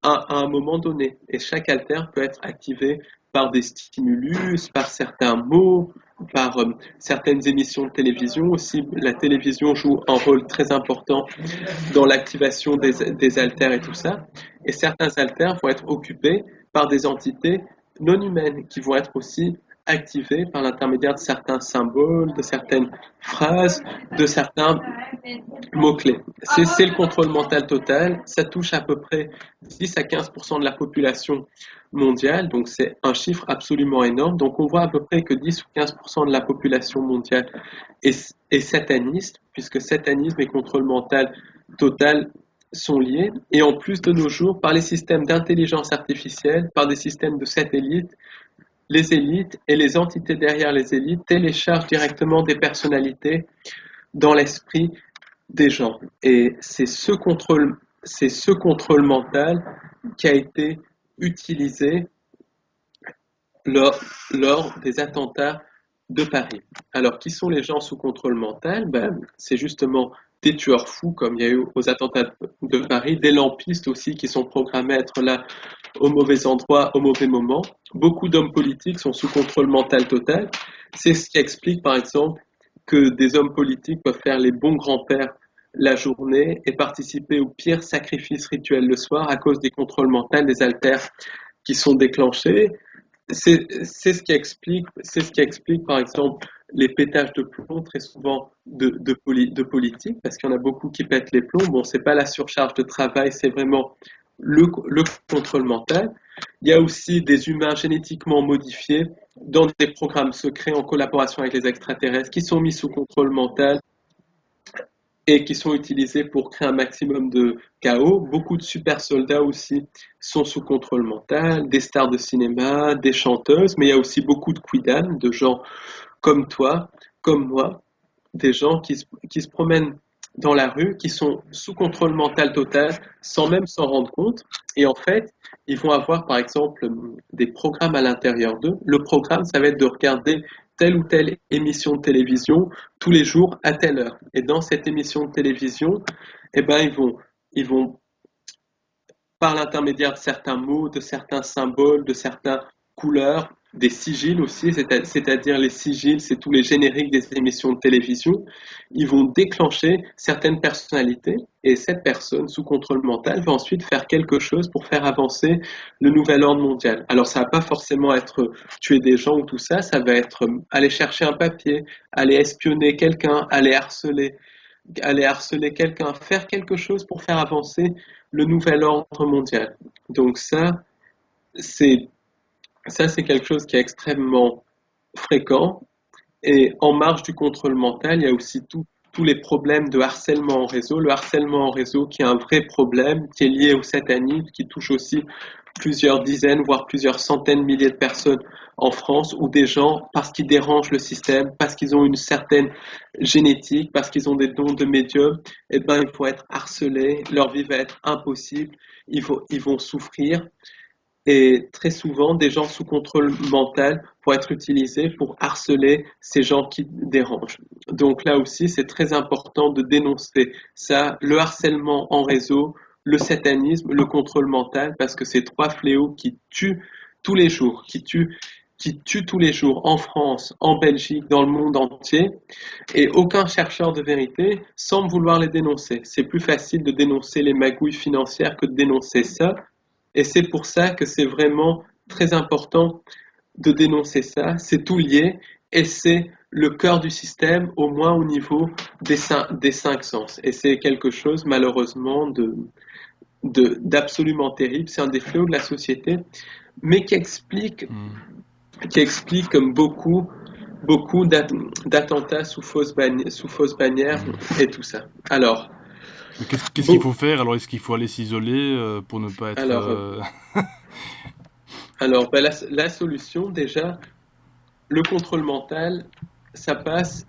à un moment donné. Et chaque alter peut être activé par des stimulus, par certains mots, par certaines émissions de télévision aussi. La télévision joue un rôle très important dans l'activation des haltères et tout ça. Et certains haltères vont être occupés par des entités non humaines qui vont être aussi activées par l'intermédiaire de certains symboles, de certaines phrases, de certains mots-clés. C'est le contrôle mental total. Ça touche à peu près 10 à 15% de la population mondiale, donc c'est un chiffre absolument énorme. Donc on voit à peu près que 10 ou 15% de la population mondiale est sataniste, puisque satanisme et contrôle mental total sont liés. Et en plus de nos jours, par les systèmes d'intelligence artificielle, par des systèmes de satellites, les élites et les entités derrière les élites téléchargent directement des personnalités dans l'esprit des gens. Et c'est ce contrôle mental qui a été utilisé lors des attentats de Paris. Alors, qui sont les gens sous contrôle mental? Ben, c'est justement des tueurs fous, comme il y a eu aux attentats de Paris, des lampistes aussi qui sont programmés à être là au mauvais endroit, au mauvais moment. Beaucoup d'hommes politiques sont sous contrôle mental total. C'est ce qui explique, par exemple, que des hommes politiques peuvent faire les bons grands-pères la journée et participer au pire sacrifice rituel le soir à cause des contrôles mentaux, des haltères qui sont déclenchés. C'est ce qui explique, par exemple, les pétages de plomb très souvent de politiques, parce qu'il y en a beaucoup qui pètent les plombs. Bon, c'est pas la surcharge de travail, c'est vraiment le contrôle mental. Il y a aussi des humains génétiquement modifiés dans des programmes secrets en collaboration avec les extraterrestres qui sont mis sous contrôle mental et qui sont utilisés pour créer un maximum de chaos. Beaucoup de super soldats aussi sont sous contrôle mental, des stars de cinéma, des chanteuses, mais il y a aussi beaucoup de quidam, de gens comme toi, comme moi, des gens qui se promènent dans la rue, qui sont sous contrôle mental total, sans même s'en rendre compte. Et en fait, ils vont avoir, par exemple, des programmes à l'intérieur d'eux. Le programme, ça va être de regarder telle ou telle émission de télévision tous les jours à telle heure. Et dans cette émission de télévision, eh ben, ils vont par l'intermédiaire de certains mots, de certains symboles, de certaines couleurs, des sigils aussi, c'est-à-dire les sigils, c'est tous les génériques des émissions de télévision, ils vont déclencher certaines personnalités et cette personne sous contrôle mental va ensuite faire quelque chose pour faire avancer le nouvel ordre mondial. Alors ça va pas forcément être tuer des gens ou tout ça, ça va être aller chercher un papier, aller espionner quelqu'un, aller harceler quelqu'un, faire quelque chose pour faire avancer le nouvel ordre mondial. Donc c'est c'est quelque chose qui est extrêmement fréquent. Et en marge du contrôle mental, il y a aussi tous les problèmes de harcèlement en réseau. Le harcèlement en réseau qui est un vrai problème, qui est lié au satanisme, qui touche aussi plusieurs dizaines, voire plusieurs centaines de milliers de personnes en France, où des gens, parce qu'ils dérangent le système, parce qu'ils ont une certaine génétique, parce qu'ils ont des dons de médium, eh ben, il faut être harcelés, leur vie va être impossible, ils vont souffrir. Et très souvent, des gens sous contrôle mental vont être utilisés pour harceler ces gens qui dérangent. Donc là aussi, c'est très important de dénoncer ça, le harcèlement en réseau, le satanisme, le contrôle mental, parce que c'est trois fléaux qui tuent tous les jours, qui tuent tous les jours en France, en Belgique, dans le monde entier, et aucun chercheur de vérité semble vouloir les dénoncer. C'est plus facile de dénoncer les magouilles financières que de dénoncer ça, et c'est pour ça que c'est vraiment très important de dénoncer ça. C'est tout lié et c'est le cœur du système, au moins au niveau des cinq sens. Et c'est quelque chose, malheureusement, d'absolument terrible. C'est un des fléaux de la société, mais qui explique comme beaucoup d'attentats sous fausse bannière et tout ça. Alors, Mais qu'est-ce qu'il bon, faut faire? Alors, est-ce qu'il faut aller s'isoler pour ne pas être... alors, alors ben, la solution, déjà, le contrôle mental, ça passe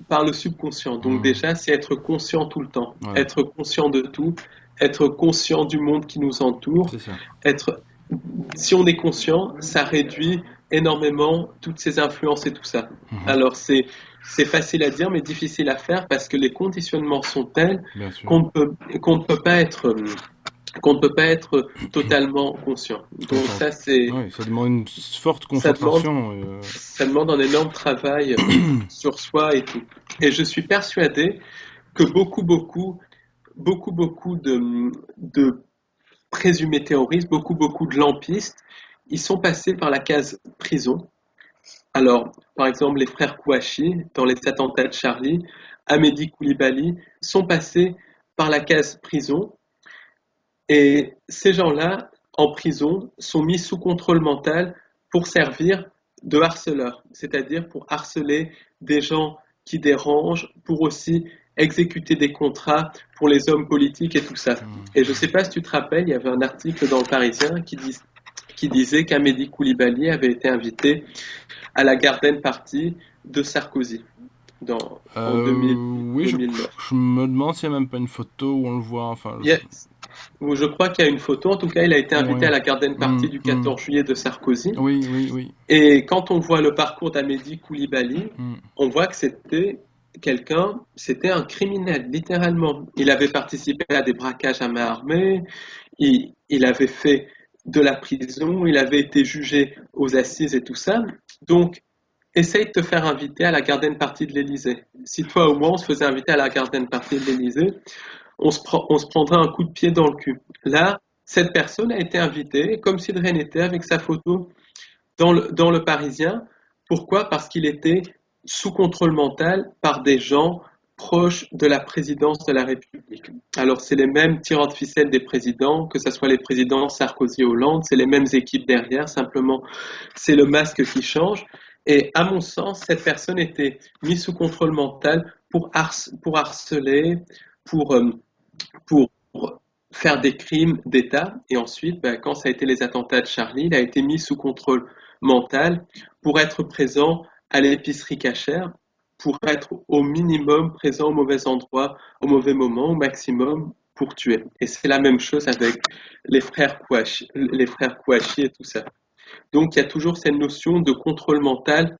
par le subconscient. Donc hmm, déjà, c'est être conscient tout le temps, voilà, être conscient de tout, être conscient du monde qui nous entoure, c'est ça. être si on est conscient, ça réduit énormément toutes ces influences et tout ça. Mhm, Alors c'est facile à dire mais difficile à faire parce que les conditionnements sont tels bien sûr. qu'on ne peut pas être qu'on ne peut pas être totalement conscient. Donc Concent- ça c'est Oui, ça demande une forte ça demande concentration. ça demande un énorme travail sur soi et tout. Et je suis persuadé que beaucoup de présumés terroristes, beaucoup de lampistes, ils sont passés par la case prison. Alors, par exemple, les frères Kouachi, dans les attentats de Charlie, Amédi Koulibaly, sont passés par la case prison. Et ces gens-là, en prison, sont mis sous contrôle mental pour servir de harceleurs, c'est-à-dire pour harceler des gens qui dérangent, pour aussi exécuter des contrats pour les hommes politiques et tout ça. Hmm. Et je ne sais pas si tu te rappelles, il y avait un article dans le Parisien qui disait qu'Amédi Koulibaly avait été invité à la garden party de Sarkozy en Oui, 2009. je me demande s'il n'y a même pas une photo où on le voit. Enfin, Il y a, où je crois qu'il y a une photo. En tout cas, il a été invité à Oui. la garden party du Mm. 14 juillet de Sarkozy. Oui, oui, oui. Et quand on voit le parcours d'Amédi Koulibaly, Mm. on voit que c'était un criminel, littéralement. Il avait participé à des braquages à main armée, il avait fait de la prison, il avait été jugé aux assises et tout ça. Donc, essaye de te faire inviter à la garden party de l'Élysée. Si toi ou moi, on se faisait inviter à la garden party de l'Élysée, on se prendrait un coup de pied dans le cul. Là, cette personne a été invitée, comme si de rien n'était, avec sa photo dans le Parisien. Pourquoi? Parce qu'il était sous contrôle mental par des gens proches de la présidence de la République. Alors, c'est les mêmes tireurs de ficelle des présidents, que ce soit les présidents Sarkozy et Hollande, c'est les mêmes équipes derrière, simplement, c'est le masque qui change. Et à mon sens, cette personne était mise sous contrôle mental pour harceler, pour, euh, pour faire des crimes d'État. Et ensuite, ben, quand ça a été les attentats de Charlie, il a été mis sous contrôle mental pour être présent à l'épicerie cachère, pour être au minimum présent au mauvais endroit, au mauvais moment, au maximum pour tuer. Et c'est la même chose avec les frères Kouachi et tout ça. Donc il y a toujours cette notion de contrôle mental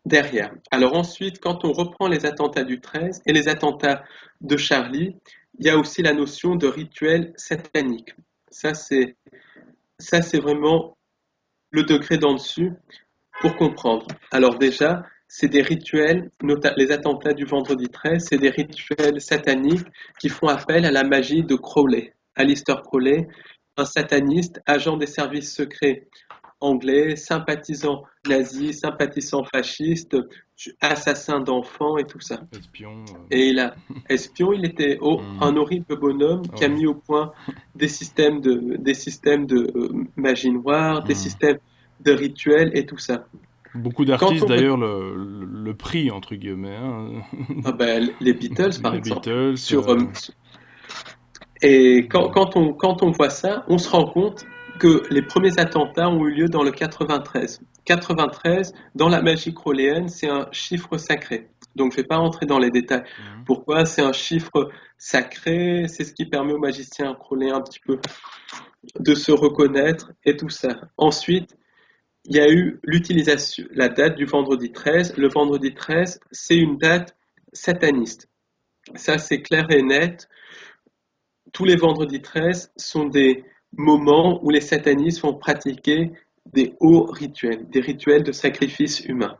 derrière. Alors ensuite, quand on reprend les attentats du 13 et les attentats de Charlie, il y a aussi la notion de rituel satanique. Ça, c'est, ça, c'est vraiment le degré d'en dessus pour comprendre. Alors déjà, c'est des rituels, les attentats du vendredi 13, c'est des rituels sataniques qui font appel à la magie de Crowley. Aleister Crowley, un sataniste, agent des services secrets anglais, sympathisant nazi, sympathisant fasciste, assassin d'enfants et tout ça. Espion. Et espion, il était Mm. un horrible bonhomme Ah qui a oui. mis au point des systèmes de magie noire, des Mm. systèmes de rituels et tout ça. Beaucoup Quand d'artistes on d'ailleurs le prient entre guillemets, hein. ah ben, les Beatles par Les exemple, Beatles. et quand on voit ça, on se rend compte que les premiers attentats ont eu lieu dans le 93. 93, dans la magie crowléenne, c'est un chiffre sacré. Donc je ne vais pas rentrer dans les détails. Mm. Pourquoi c'est un chiffre sacré? C'est ce qui permet aux magiciens crowléens un petit peu de se reconnaître et tout ça. Ensuite, il y a eu l'utilisation, la date du vendredi 13. Le vendredi 13, c'est une date sataniste. Ça, c'est clair et net. Tous les vendredis 13 sont des moments où les satanistes vont pratiquer des hauts rituels, des rituels de sacrifice humain.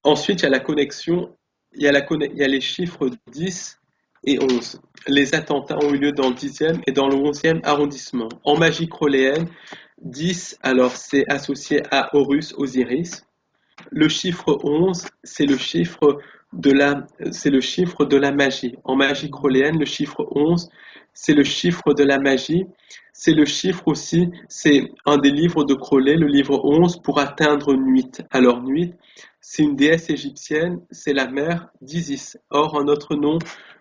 Ensuite, il y a la connexion, il y a les chiffres 10 et 11. Les attentats ont eu lieu dans le 10e et dans le 11e arrondissement. En magie crowléenne, 10, alors c'est associé à Horus, Osiris. Le chiffre 11, c'est le chiffre de la magie. En magie crowléenne, le chiffre 11, c'est le chiffre de la magie. C'est le chiffre aussi, c'est un des livres de Crowley, le livre 11, pour atteindre Nuit. Alors Nuit, c'est une déesse égyptienne, c'est la mère d'Isis. Or, un autre nom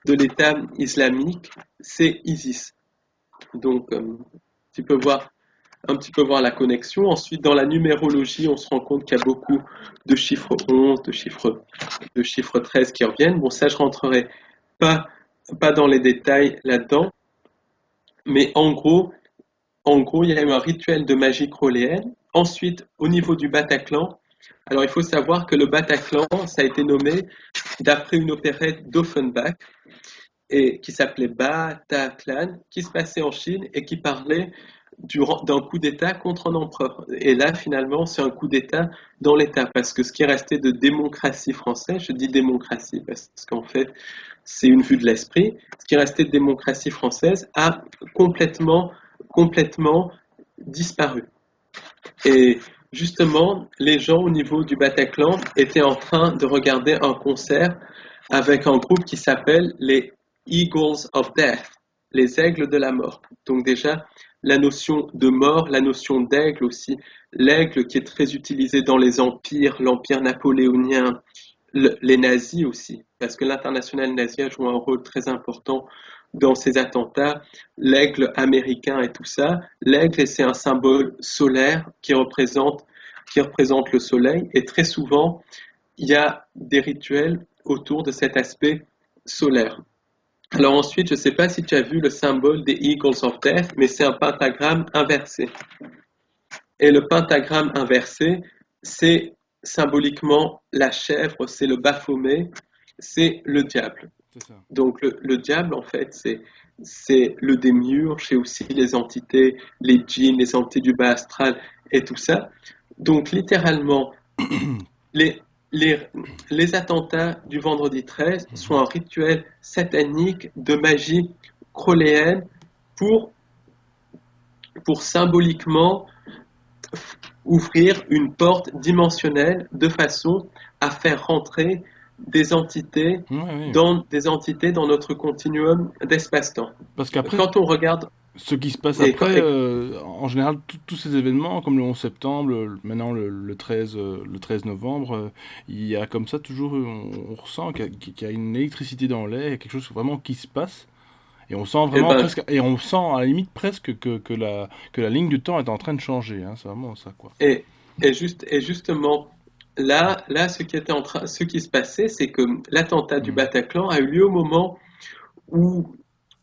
de l'État islamique, c'est Isis. Donc, tu peux voir un petit peu voir la connexion. Ensuite, dans la numérologie, on se rend compte qu'il y a beaucoup de chiffres 11, de chiffres 13 qui reviennent. Bon, ça, je rentrerai pas, pas dans les détails là-dedans. Mais en gros, il y a eu un rituel de magie crowléenne. Ensuite, au niveau du Bataclan, alors il faut savoir que le Bataclan, ça a été nommé d'après une opérette d'Offenbach et qui s'appelait Bataclan, qui se passait en Chine et qui parlait d'un coup d'État contre un empereur. Et là, finalement, c'est un coup d'État dans l'État, parce que ce qui est resté de démocratie française, je dis démocratie parce qu'en fait, c'est une vue de l'esprit, ce qui est resté de démocratie française a complètement disparu. Et justement, les gens au niveau du Bataclan étaient en train de regarder un concert avec un groupe qui s'appelle les Eagles of Death, les aigles de la mort. Donc déjà, la notion de mort, la notion d'aigle aussi, l'aigle qui est très utilisé dans les empires, l'empire napoléonien, les nazis aussi, parce que l'international nazi a joué un rôle très important dans ces attentats, l'aigle américain et tout ça. L'aigle, c'est un symbole solaire qui représente le soleil, et très souvent, il y a des rituels autour de cet aspect solaire. Alors ensuite, je ne sais pas si tu as vu le symbole des Eagles of Death, mais c'est un pentagramme inversé. Et le pentagramme inversé, c'est symboliquement la chèvre, c'est le Baphomet, c'est le diable. C'est ça. Donc le diable, en fait, c'est le démiurge, c'est aussi les entités, les djinns, les entités du bas astral et tout ça. Donc littéralement, les, les, les attentats du vendredi 13 sont Mhm. un rituel satanique de magie chroléenne pour, pour symboliquement ouvrir une porte dimensionnelle de façon à faire rentrer des entités Ouais, ouais. dans notre continuum d'espace-temps. Parce qu'après, Quand on regarde ce qui se passe et, après, en général, tous ces événements, comme le 11 septembre, maintenant le 13, le 13 novembre, il y a comme ça toujours, on ressent qu'il y a une électricité dans l'air, il y a quelque chose vraiment qui se passe. Et on sent et vraiment ben presque, et on sent à la limite presque que la ligne du temps est en train de changer, hein, c'est vraiment ça, quoi. et, et justement là ce qui se passait, c'est que l'attentat du Mm. Bataclan a eu lieu au moment où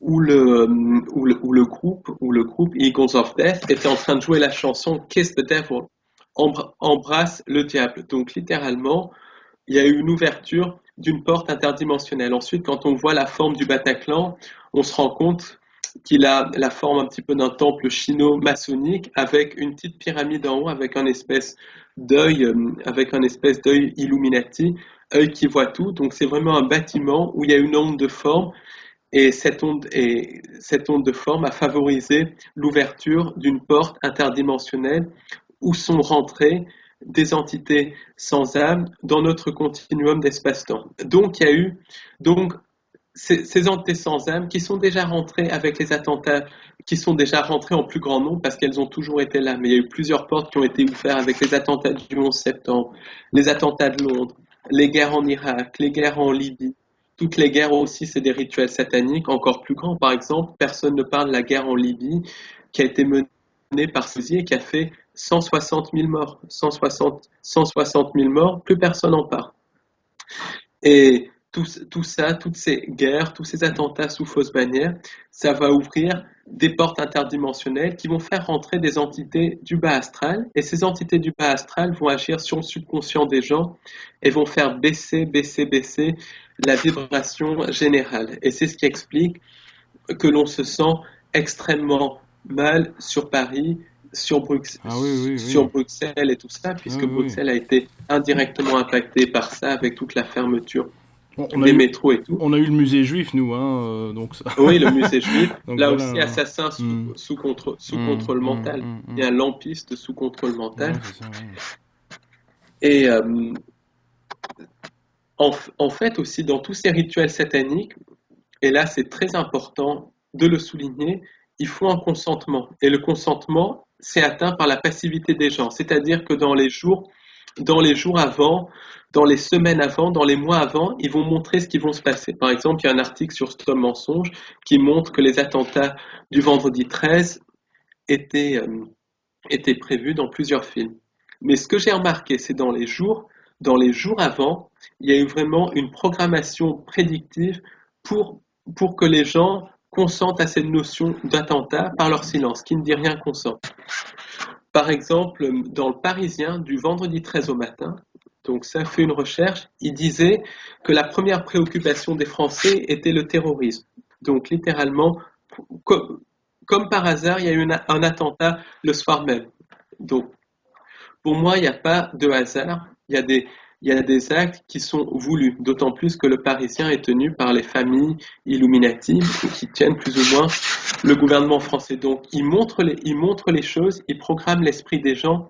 où le groupe Eagles of Death était en train de jouer la chanson Kiss the Devil, embrasse le diable. Donc littéralement, il y a eu une ouverture d'une porte interdimensionnelle. Ensuite, quand on voit la forme du Bataclan, on se rend compte qu'il a la forme un petit peu d'un temple chino-maçonnique avec une petite pyramide en haut avec un espèce d'œil Illuminati, œil qui voit tout. Donc c'est vraiment un bâtiment où il y a une onde de forme et cette onde de forme a favorisé l'ouverture d'une porte interdimensionnelle où sont rentrées des entités sans âme dans notre continuum d'espace-temps. Donc, il y a eu donc ces entités sans âme qui sont déjà rentrées avec les attentats, qui sont déjà rentrées en plus grand nombre parce qu'elles ont toujours été là. Mais il y a eu plusieurs portes qui ont été ouvertes avec les attentats du 11 septembre, les attentats de Londres, les guerres en Irak, les guerres en Libye. Toutes les guerres aussi, c'est des rituels sataniques encore plus grands. Par exemple, personne ne parle de la guerre en Libye qui a été menée par Sarkozy et qui a fait 160 000 morts. 160 000 morts, plus personne n'en parle. Et tout ça, toutes ces guerres, tous ces attentats sous fausse bannière, ça va ouvrir des portes interdimensionnelles qui vont faire rentrer des entités du bas astral. Et ces entités du bas astral vont agir sur le subconscient des gens et vont faire baisser la vibration générale. Et c'est ce qui explique que l'on se sent extrêmement mal sur Paris, Ah oui, oui, Sur oui. Bruxelles et tout ça, Ah puisque oui, oui. Bruxelles a été indirectement impactée par ça avec toute la fermeture On a des eu, métros et tout. on a eu le musée juif, nous, hein, donc ça. Oui, le musée juif, Donc là voilà, aussi hein. assassin Hmm. sous contrôle mental, bien lampiste sous contrôle mental. Ouais, c'est ça, ouais. Et en fait aussi, dans tous ces rituels sataniques, et là c'est très important de le souligner, il faut un consentement. Et le consentement, c'est atteint par la passivité des gens. C'est-à-dire que dans les jours avant, dans les semaines avant, dans les mois avant, ils vont montrer ce qui va se passer. Par exemple, il y a un article sur Stop Mensonge qui montre que les attentats du vendredi 13 étaient, étaient prévus dans plusieurs films. Mais ce que j'ai remarqué, c'est dans les jours avant, il y a eu vraiment une programmation prédictive pour, pour que les gens consentent à cette notion d'attentat par leur silence, qui ne dit rien consent. Par exemple, dans le Parisien du vendredi 13 au matin, donc ça fait une recherche, il disait que la première préoccupation des Français était le terrorisme. Donc littéralement, comme, comme par hasard, il y a eu un attentat le soir même. Donc pour moi, il n'y a pas de hasard, il y a des actes qui sont voulus, d'autant plus que le Parisien est tenu par les familles Illuminati qui tiennent plus ou moins le gouvernement français. Donc il montre les choses, il programme l'esprit des gens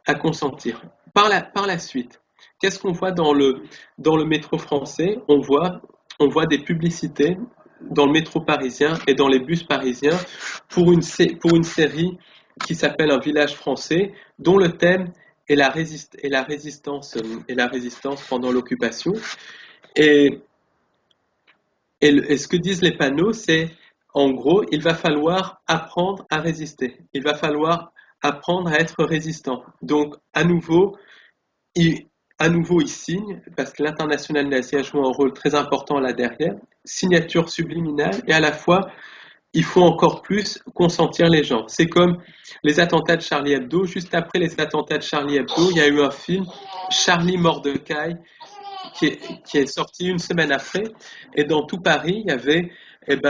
à consentir. Par la suite, qu'est-ce qu'on voit dans le métro français? On voit des publicités dans le métro parisien et dans les bus parisiens pour une série qui s'appelle Un village français, dont le thème est est la résistance pendant l'occupation. Et, et ce que disent les panneaux, c'est en gros, il va falloir apprendre à résister. Il va falloir apprendre à être résistant. Donc, à nouveau, il, à nouveau, ils signent, parce que l'international nazi a joué un rôle très important là derrière, signature subliminale, et à la fois, il faut encore plus consentir les gens. C'est comme les attentats de Charlie Hebdo. Juste après les attentats de Charlie Hebdo, il y a eu un film, Charlie Mordecai, qui est sorti une semaine après. Et dans tout Paris, il y avait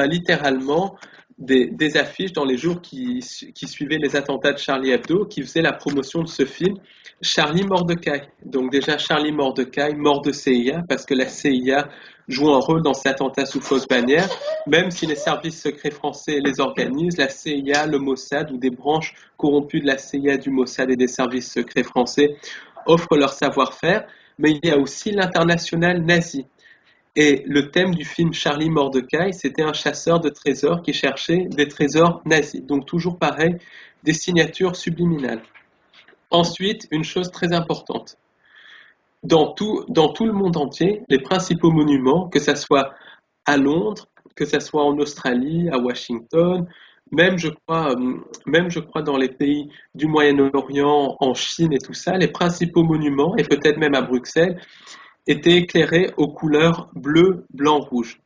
littéralement des affiches dans les jours qui suivaient les attentats de Charlie Hebdo qui faisaient la promotion de ce film, Charlie Mordecai. Donc déjà Charlie Mordecai, mort de CIA, parce que la CIA joue un rôle dans cet attentat sous fausse bannière, même si les services secrets français les organisent, la CIA, le Mossad ou des branches corrompues de la CIA, du Mossad et des services secrets français offrent leur savoir-faire, mais il y a aussi l'international nazi. Et le thème du film Charlie Mordecai, c'était un chasseur de trésors qui cherchait des trésors nazis. Donc toujours pareil, des signatures subliminales. Ensuite, une chose très importante. Dans tout le monde entier, les principaux monuments, que ce soit à Londres, que ce soit en Australie, à Washington, même je crois dans les pays du Moyen-Orient, en Chine et tout ça, les principaux monuments, et peut-être même à Bruxelles, étaient éclairés aux couleurs bleu, blanc, rouge,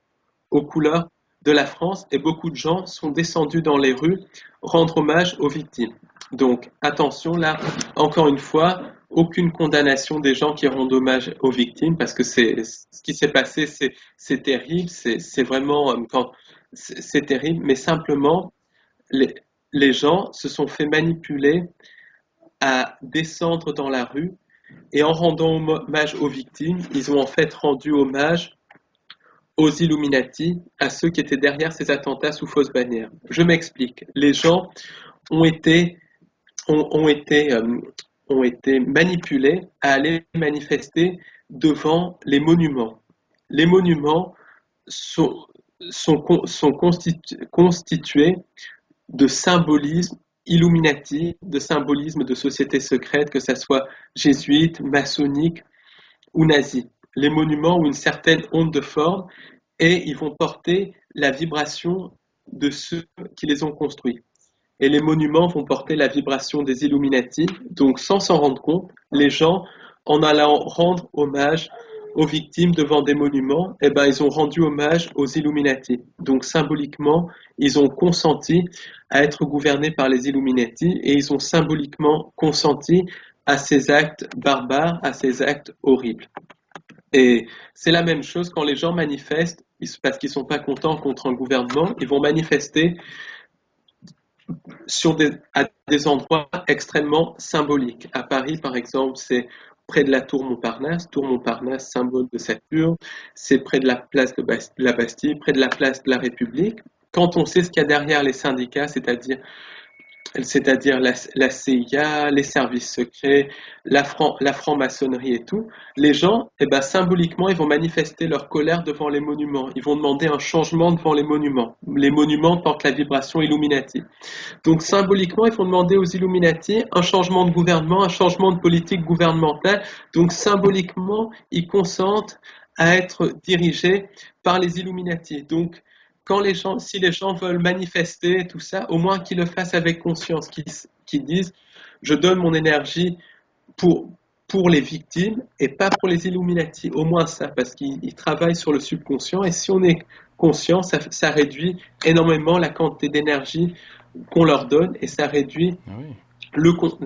aux couleurs de la France, et beaucoup de gens sont descendus dans les rues rendre hommage aux victimes. Donc attention là, encore une fois, aucune condamnation des gens qui rendent hommage aux victimes, parce que ce qui s'est passé, c'est terrible, c'est vraiment c'est terrible, mais simplement les, les gens se sont fait manipuler à descendre dans la rue, et en rendant hommage aux victimes, ils ont en fait rendu hommage aux Illuminati, à ceux qui étaient derrière ces attentats sous fausse bannière. Je m'explique. Les gens ont été, ont, ont été, euh, ont été manipulés à aller manifester devant les monuments. Les monuments sont, sont constitués de symbolisme Illuminati, de symbolisme de sociétés secrètes, que ce soit jésuite, maçonnique ou nazi. Les monuments ont une certaine onde de forme et ils vont porter la vibration de ceux qui les ont construits. Et les monuments vont porter la vibration des Illuminati. Donc, sans s'en rendre compte, les gens, en allant rendre hommage aux victimes devant des monuments, ils ont rendu hommage aux Illuminati. Donc, symboliquement, ils ont consenti à être gouvernés par les Illuminati et ils ont symboliquement consenti à ces actes barbares, à ces actes horribles. Et c'est la même chose quand les gens manifestent, parce qu'ils ne sont pas contents contre un gouvernement, ils vont manifester à des endroits extrêmement symboliques. À Paris, par exemple, c'est près de la Tour Montparnasse, symbole de Saturne, c'est près de la place de la Bastille, près de la place de la République. Quand on sait ce qu'il y a derrière les syndicats, c'est-à-dire la CIA, les services secrets, la franc-maçonnerie et tout, les gens, symboliquement, ils vont manifester leur colère devant les monuments. Ils vont demander un changement devant les monuments. Les monuments portent la vibration Illuminati. Donc, symboliquement, ils vont demander aux Illuminati un changement de gouvernement, un changement de politique gouvernementale. Donc, symboliquement, ils consentent à être dirigés par les Illuminati. Donc, si les gens veulent manifester tout ça, au moins qu'ils le fassent avec conscience, qu'ils disent, je donne mon énergie pour, pour les victimes et pas pour les Illuminati. Au moins ça, parce qu'ils travaillent sur le subconscient. Et si on est conscient, ça réduit énormément la quantité d'énergie qu'on leur donne et ça réduit Ah oui.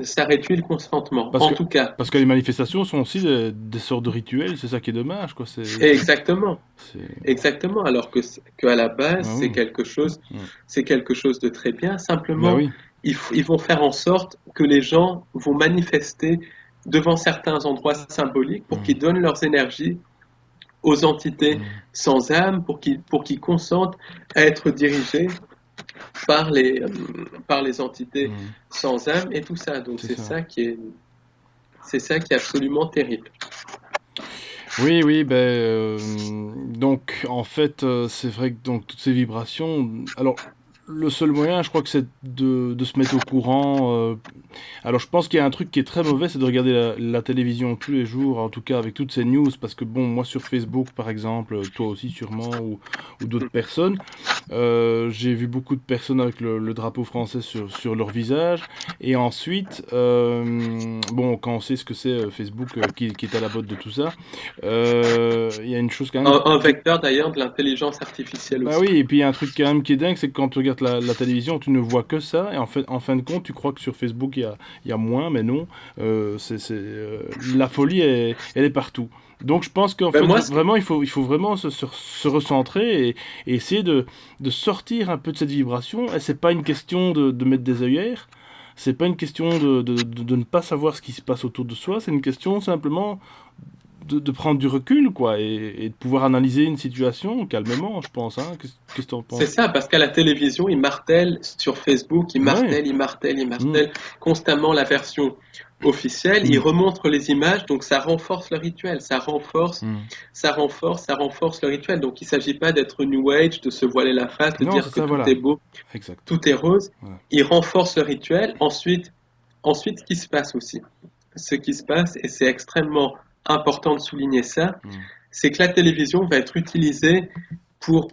ça réduit le consentement. Parce En que, tout cas, parce que les manifestations sont aussi des sortes de rituels, c'est ça qui est dommage, quoi. exactement. C'est- Exactement, alors qu'à la base, Ah oui. Mm. c'est quelque chose de très bien. Bah Simplement, oui. ils vont faire en sorte que les gens vont manifester devant certains endroits symboliques pour qu'ils Mm. donnent leurs énergies aux entités Mm. sans âme, pour qu'ils consentent à être dirigés par par les entités Mm. sans âme et tout ça. Donc C'est ça. c'est ça qui est absolument terrible. Oui, oui, donc en fait, c'est vrai que donc toutes ces vibrations. Alors, le seul moyen, je crois que c'est de se mettre au courant. Alors, je pense qu'il y a un truc qui est très mauvais, c'est de regarder la télévision tous les jours, en tout cas avec toutes ces news, parce que bon, moi sur Facebook, par exemple, toi aussi sûrement, ou d'autres personnes, j'ai vu beaucoup de personnes avec le drapeau français sur leur visage, et ensuite, bon, quand on sait ce que c'est Facebook, qui est à la botte de tout ça, il y a une chose quand même Un qui, vecteur d'ailleurs de l'intelligence artificielle bah aussi. oui, et puis il y a un truc quand même qui est dingue, c'est que quand tu regardes la télévision, tu ne vois que ça, et en fin de compte, tu crois que sur Facebook, il y a moins, mais non. La folie, elle est partout. Donc je pense qu'en Ben fait, moi, vraiment, il faut vraiment se recentrer et essayer de sortir un peu de cette vibration. Et c'est pas une question de mettre des œillères, c'est pas une question de ne pas savoir ce qui se passe autour de soi, c'est une question simplement de prendre du recul, quoi, et de pouvoir analyser une situation calmement, je pense, hein. Qu'est-ce que t'en c'est penses? ça, parce qu'à la télévision, ils martèlent sur Facebook, ils Ouais. martèlent, ils martèlent, ils Mm, martèlent constamment la version officielle. Ils mm, remontrent les images, donc ça renforce le rituel, mm. ça renforce le rituel. Donc il ne s'agit pas d'être New Age, de se voiler la face, de Non, c'est dire que ça, tout est voilà. beau, Exact. tout est rose. Voilà. Ils renforcent le rituel. Ensuite, ce qui se passe aussi, ce qui se passe, et c'est extrêmement important de souligner ça, Mm. c'est que la télévision va être utilisée pour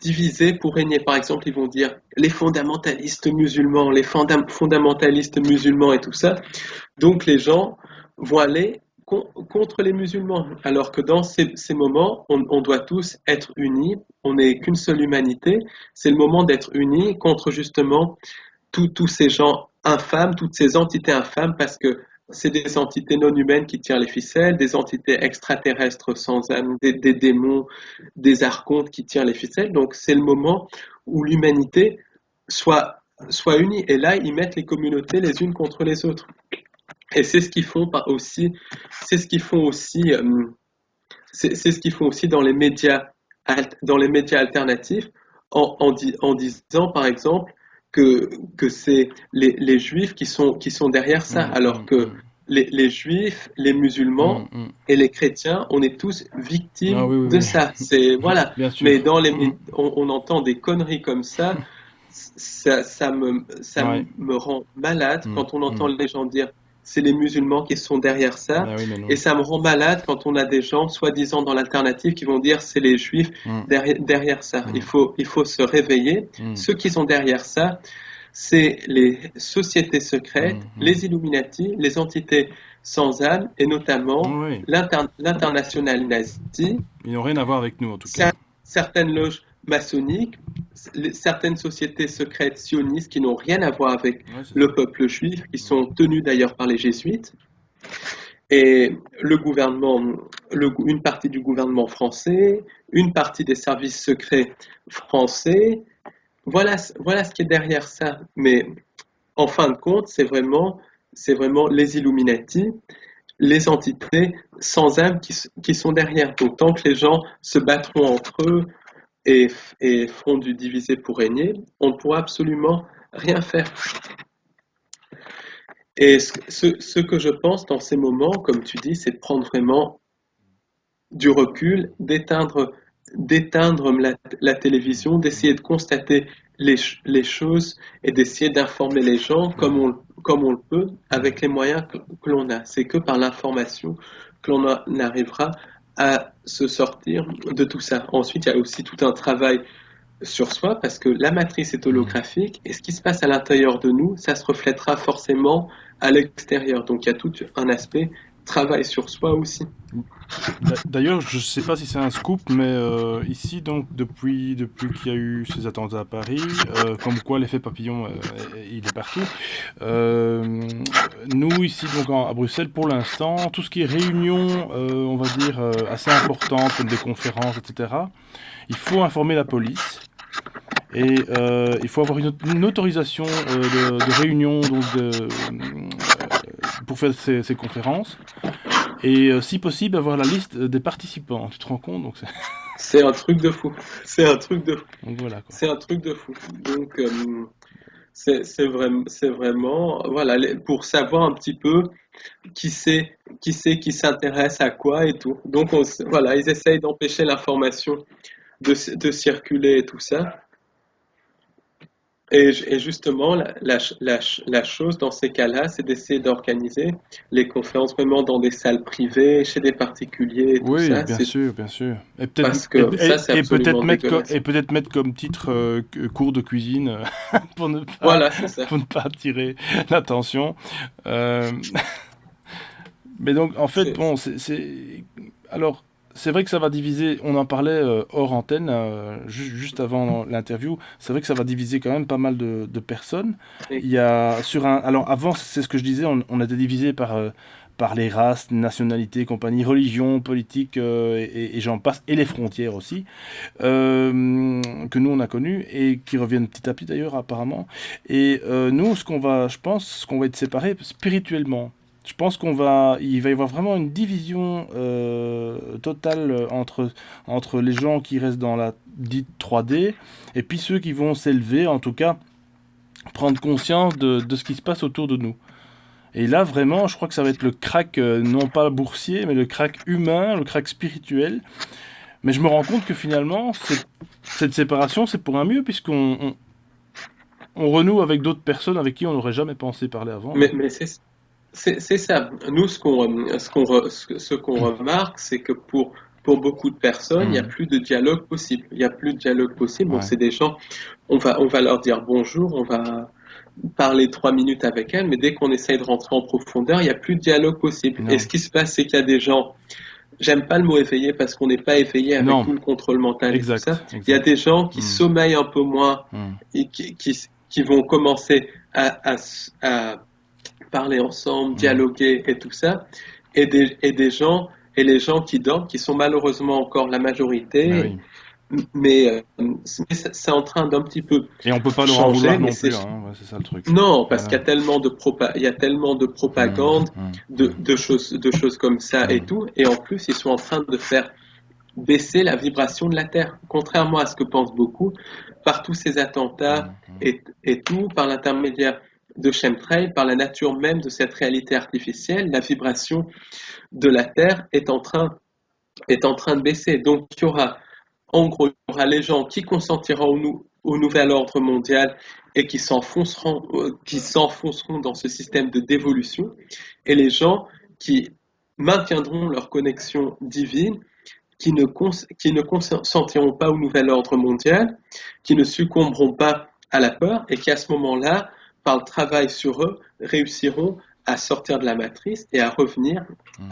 diviser pour régner. Par exemple, ils vont dire les fondamentalistes musulmans, les fondamentalistes musulmans et tout ça. Donc les gens vont aller contre les musulmans. Alors que dans ces moments, on doit tous être unis. On n'est qu'une seule humanité. C'est le moment d'être unis contre justement tous ces gens infâmes, toutes ces entités infâmes, parce que c'est des entités non humaines qui tirent les ficelles, des entités extraterrestres sans âme, des démons, des archontes qui tirent les ficelles. Donc c'est le moment où l'humanité soit unie. Et là, ils mettent les communautés les unes contre les autres. Et c'est ce qu'ils font aussi, c'est ce qu'ils font aussi, c'est ce qu'ils font aussi dans les médias alternatifs, en disant par exemple que c'est les juifs qui sont derrière ça, Mm, alors mm, que mm. les juifs, les Mm, musulmans mm. et les chrétiens, on est tous Ah victimes oui, de oui, ça. C'est oui. voilà. Bien Mais sûr. dans Mm. on entend des conneries comme ça Ouais. me rend malade Mm, quand on entend mm. les gens dire c'est les musulmans qui sont derrière ça. Bah oui, mais Et non. ça me rend malade quand on a des gens, soi-disant dans l'alternative, qui vont dire c'est les juifs Mm, derrière ça. mm, Il faut se réveiller. mm, Ceux qui sont derrière ça, c'est les sociétés secrètes, mm, mm. les Illuminati, les entités sans âme, et notamment Oui. l'international nazi, Ils n'ont rien à voir avec nous, en tout cas. certaines loges maçonniques, certaines sociétés secrètes sionistes qui n'ont rien à voir avec Ouais, c'est ça. le peuple juif, qui Mm. sont tenues d'ailleurs par les jésuites, et le gouvernement, une partie du gouvernement français, une partie des services secrets français. Voilà ce qui est derrière ça. Mais en fin de compte, c'est vraiment les Illuminati, les entités sans âme qui sont derrière. Donc tant que les gens se battront entre eux et feront du diviser pour régner, on ne pourra absolument rien faire. Et ce que je pense dans ces moments, comme tu dis, c'est de prendre vraiment du recul, d'éteindre la Mm, télévision, mm. d'essayer de constater les choses et d'essayer d'informer les gens Ouais. comme on le peut Ouais. avec les moyens que l'on a. C'est que par l'information que l'on arrivera à se sortir de tout ça. Ensuite, il y a aussi tout un travail sur soi parce que la matrice est Mm. holographique et ce qui se passe à l'intérieur de nous, ça se reflètera forcément à l'extérieur. Donc il y a tout un aspect travail sur soi aussi. D'ailleurs, je sais pas si c'est un scoop, mais ici, donc, depuis qu'il y a eu ces attentats à Paris, comme quoi l'effet papillon, il est partout. Nous, ici, donc, à Bruxelles, pour l'instant, tout ce qui est réunion, on va dire, assez importante, comme des conférences, etc., il faut informer la police. Et il faut avoir une autorisation de réunion donc pour faire ces conférences. Et si possible, avoir la liste des participants. Tu te rends compte? C'est un truc de fou. C'est un truc de fou. Donc voilà quoi. C'est un truc de fou. Donc, c'est vraiment, voilà, pour savoir un petit peu qui s'intéresse à quoi et tout. Donc, voilà, ils essayent d'empêcher l'information de circuler et tout ça. Et justement, la chose dans ces cas-là, c'est d'essayer d'organiser les conférences vraiment dans des salles privées, chez des particuliers et tout Oui, ça. bien C'est sûr, bien sûr. Et peut-être parce que ça, c'est absolument dégueulasse. et peut-être mettre comme titre cours de cuisine pour ne pas Voilà, c'est ça. pour ne pas attirer l'attention. Euh, mais donc en fait C'est bon alors c'est vrai que ça va diviser. On en parlait hors antenne juste avant l'interview. C'est vrai que ça va diviser quand même pas mal de personnes. et- Il y a sur un alors avant c'est ce que je disais. On était divisé par les races, nationalités, compagnie, religion, politique et j'en passe, et les frontières aussi, que nous on a connues et qui reviennent petit à petit d'ailleurs apparemment. Et nous, je pense, ce qu'on va être séparés spirituellement. Je pense il va y avoir vraiment une division totale entre les gens qui restent dans la dite 3D et puis ceux qui vont s'élever, en tout cas prendre conscience de ce qui se passe autour de nous. Et là, vraiment, je crois que ça va être le crack, non pas boursier, mais le crack humain, le crack spirituel. Mais je me rends compte que finalement, cette séparation, c'est pour un mieux, on renoue avec d'autres personnes avec qui on n'aurait jamais pensé parler avant, hein. mais c'est ça. Nous, ce qu'on remarque, c'est que pour beaucoup de personnes, il n'y a Mhm. plus de dialogue possible. Il n'y a plus de dialogue possible. Donc, Ouais. c'est des gens, on va leur dire bonjour, on va parler 3 minutes avec elles, mais dès qu'on essaye de rentrer en profondeur, il n'y a plus de dialogue possible. Et ce Non. qui se passe, c'est qu'il y a des gens, j'aime pas le mot éveillé parce qu'on n'est pas éveillé avec Non. tout le contrôle mental et tout ça. Exact. Il y a Exact. des gens qui Mhm. sommeillent un peu moins Mhm. et qui vont commencer à parler ensemble, Mhm. dialoguer et tout ça, et des gens, et les gens qui dorment, qui sont malheureusement encore la Ah majorité, oui. mais c'est en train d'un petit peu Et on peut pas leur en changer, vouloir mais non c'est plus, hein. Ouais, c'est ça le truc. non, parce qu'il Voilà. y a tellement de il y a tellement de Mhm. propagande, Mhm. Mhm. de choses comme ça et Mhm. tout, et en plus ils sont en train de faire baisser la vibration de la Terre, contrairement à ce que pensent beaucoup, par tous ces attentats Mhm. et tout, par l'intermédiaire de chemtrails, par la nature même de cette réalité artificielle, la vibration de la Terre est en train de baisser. Donc il y aura, en gros, il y aura les gens qui consentiront au nouvel ordre mondial et qui s'enfonceront dans ce système de dévolution, et les gens qui maintiendront leur connexion divine, qui ne consentiront pas au nouvel ordre mondial, qui ne succomberont pas à la peur et qui à ce moment-là, par le travail sur eux, réussiront à sortir de la matrice et à revenir Mhm.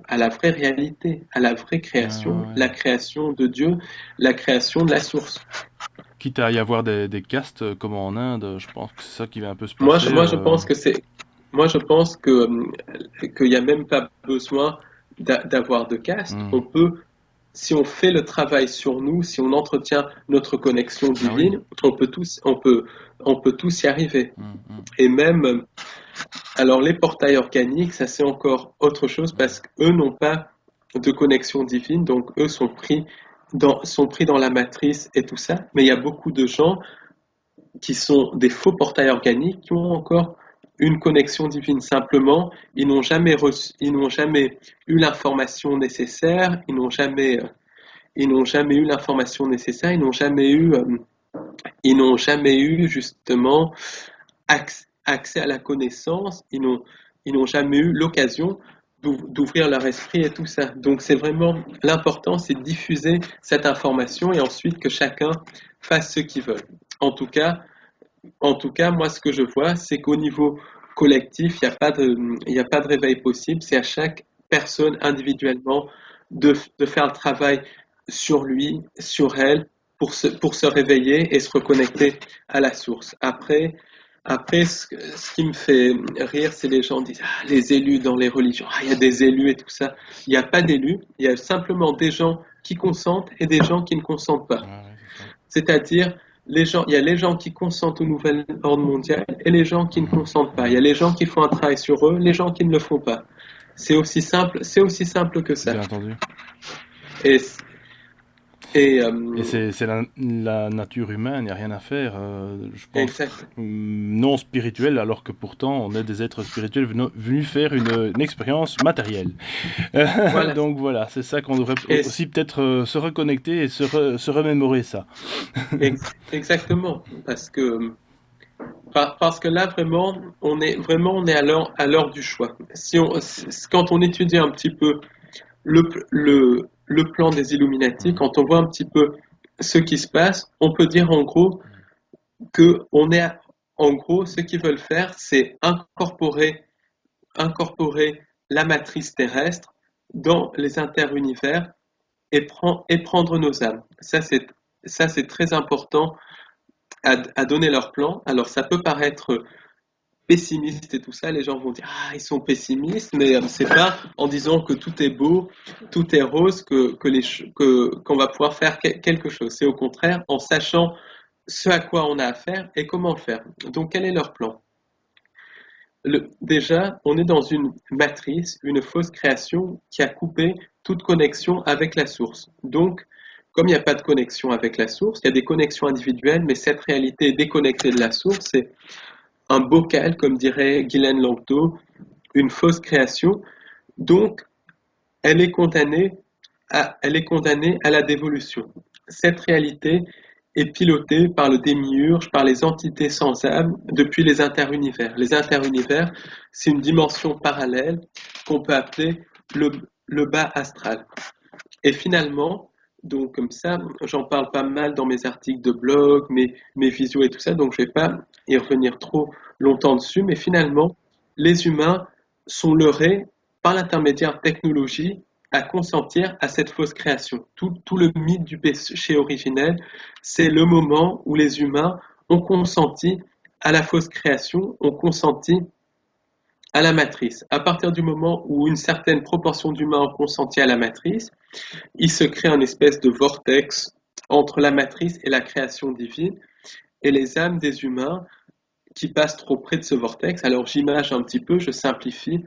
à la vraie réalité, à la vraie Ouais, ouais, création, ouais. la création de Dieu, la création de la source. Quitte à y avoir des castes comme en Inde, je pense que c'est ça qui va un peu se Moi, passer. je pense que moi, je pense qu'il n'y a même pas besoin d'avoir de caste. Hmm. On peut, si on fait le travail sur nous, si on entretient notre connexion Ah oui. divine, on peut tous y arriver. Hmm, hmm, Et même, alors les portails organiques, ça c'est encore autre chose parce qu'eux n'ont pas de connexion divine, donc eux sont pris dans la matrice et tout ça. Mais il y a beaucoup de gens qui sont des faux portails organiques qui ont encore une connexion divine. Simplement, ils n'ont jamais eu l'information nécessaire, ils n'ont jamais eu l'information nécessaire, ils n'ont jamais eu justement accès à la connaissance, ils n'ont jamais eu l'occasion d'ouvrir leur esprit et tout ça. Donc c'est vraiment l'important, c'est de diffuser cette information et ensuite que chacun fasse ce qu'il veut. En tout cas, en tout cas, moi, ce que je vois, c'est qu'au niveau collectif, il y a pas de réveil possible. C'est à chaque personne individuellement de faire le travail sur lui, sur elle, pour se réveiller et se reconnecter à la source. Après ce qui me fait rire, c'est les gens qui disent ah, les élus dans les religions, ah, il y a des élus et tout ça. Il n'y a pas d'élus, il y a simplement des gens qui consentent et des gens qui ne consentent pas. ouais, ouais, c'est ça. C'est-à-dire, il y a les gens qui consentent au nouvel ordre mondial et les gens qui ne Mhm, consentent pas. Il y a mhm. les gens qui font un travail sur eux, les gens qui ne le font pas. C'est aussi simple que ça. Bien entendu. Et, et Et c'est la nature humaine, il n'y a rien à faire. Je pense exact. non spirituel, alors que pourtant on est des êtres spirituels venus faire une expérience matérielle. Voilà. Donc voilà, c'est ça qu'on devrait Et, aussi peut-être se reconnecter et se remémorer ça. exactement. Parce que Parce que là, on est à l'heure du choix. Quand on étudie un petit peu le plan des Illuminati, Mhm. quand on voit un petit peu ce qui se passe, on peut dire en gros que en gros, ce qu'ils veulent faire, c'est incorporer la matrice terrestre dans les interunivers et prendre nos âmes. Ça, c'est très important à donner leur plan. Alors, ça peut paraître pessimiste et tout ça, les gens vont dire ah ils sont pessimistes, mais c'est pas en disant que tout est beau, tout est rose qu'on va pouvoir faire quelque chose. C'est au contraire en sachant ce à quoi on a à faire et comment le faire. Donc quel est leur plan? Déjà, on est dans une matrice, une fausse création qui a coupé toute connexion avec la source. Donc, comme il n'y a pas de connexion avec la source, il y a des connexions individuelles, mais cette réalité est déconnectée de la source. C'est un bocal, comme dirait Guylaine Langto, une fausse création. Donc, elle est condamnée à la dévolution. Cette réalité est pilotée par le démiurge, par les entités sans âme, depuis les interunivers. Les interunivers, c'est une dimension parallèle qu'on peut appeler le, le bas astral. Et finalement, donc comme ça, j'en parle pas mal dans mes articles de blog, mes visios et tout ça, donc je vais pas y revenir trop longtemps dessus, mais finalement, les humains sont leurrés par l'intermédiaire de technologie à consentir à cette fausse création. Tout le mythe du péché originel, c'est le moment où les humains ont consenti à la fausse création, ont consenti à la matrice. À partir du moment où une certaine proportion d'humains ont consenti à la matrice, il se crée un espèce de vortex entre la matrice et la création divine et les âmes des humains qui passent trop près de ce vortex. Alors j'image un petit peu, je simplifie,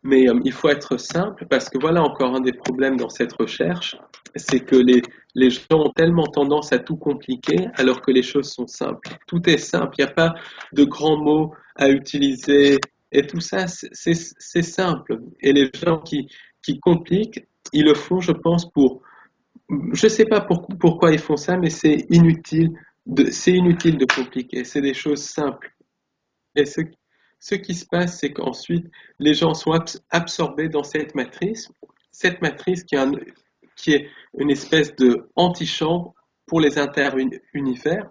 mais il faut être simple parce que voilà encore un des problèmes dans cette recherche, c'est que les gens ont tellement tendance à tout compliquer alors que les choses sont simples. Tout est simple, il n'y a pas de grands mots à utiliser et tout ça, c'est simple. Et les gens qui compliquent, ils le font, je pense, je sais pas pourquoi ils font ça, mais c'est inutile de compliquer. C'est des choses simples. Et ce qui se passe, c'est qu'ensuite, les gens sont absorbés dans cette matrice qui est une espèce de antichambre pour les interunivers.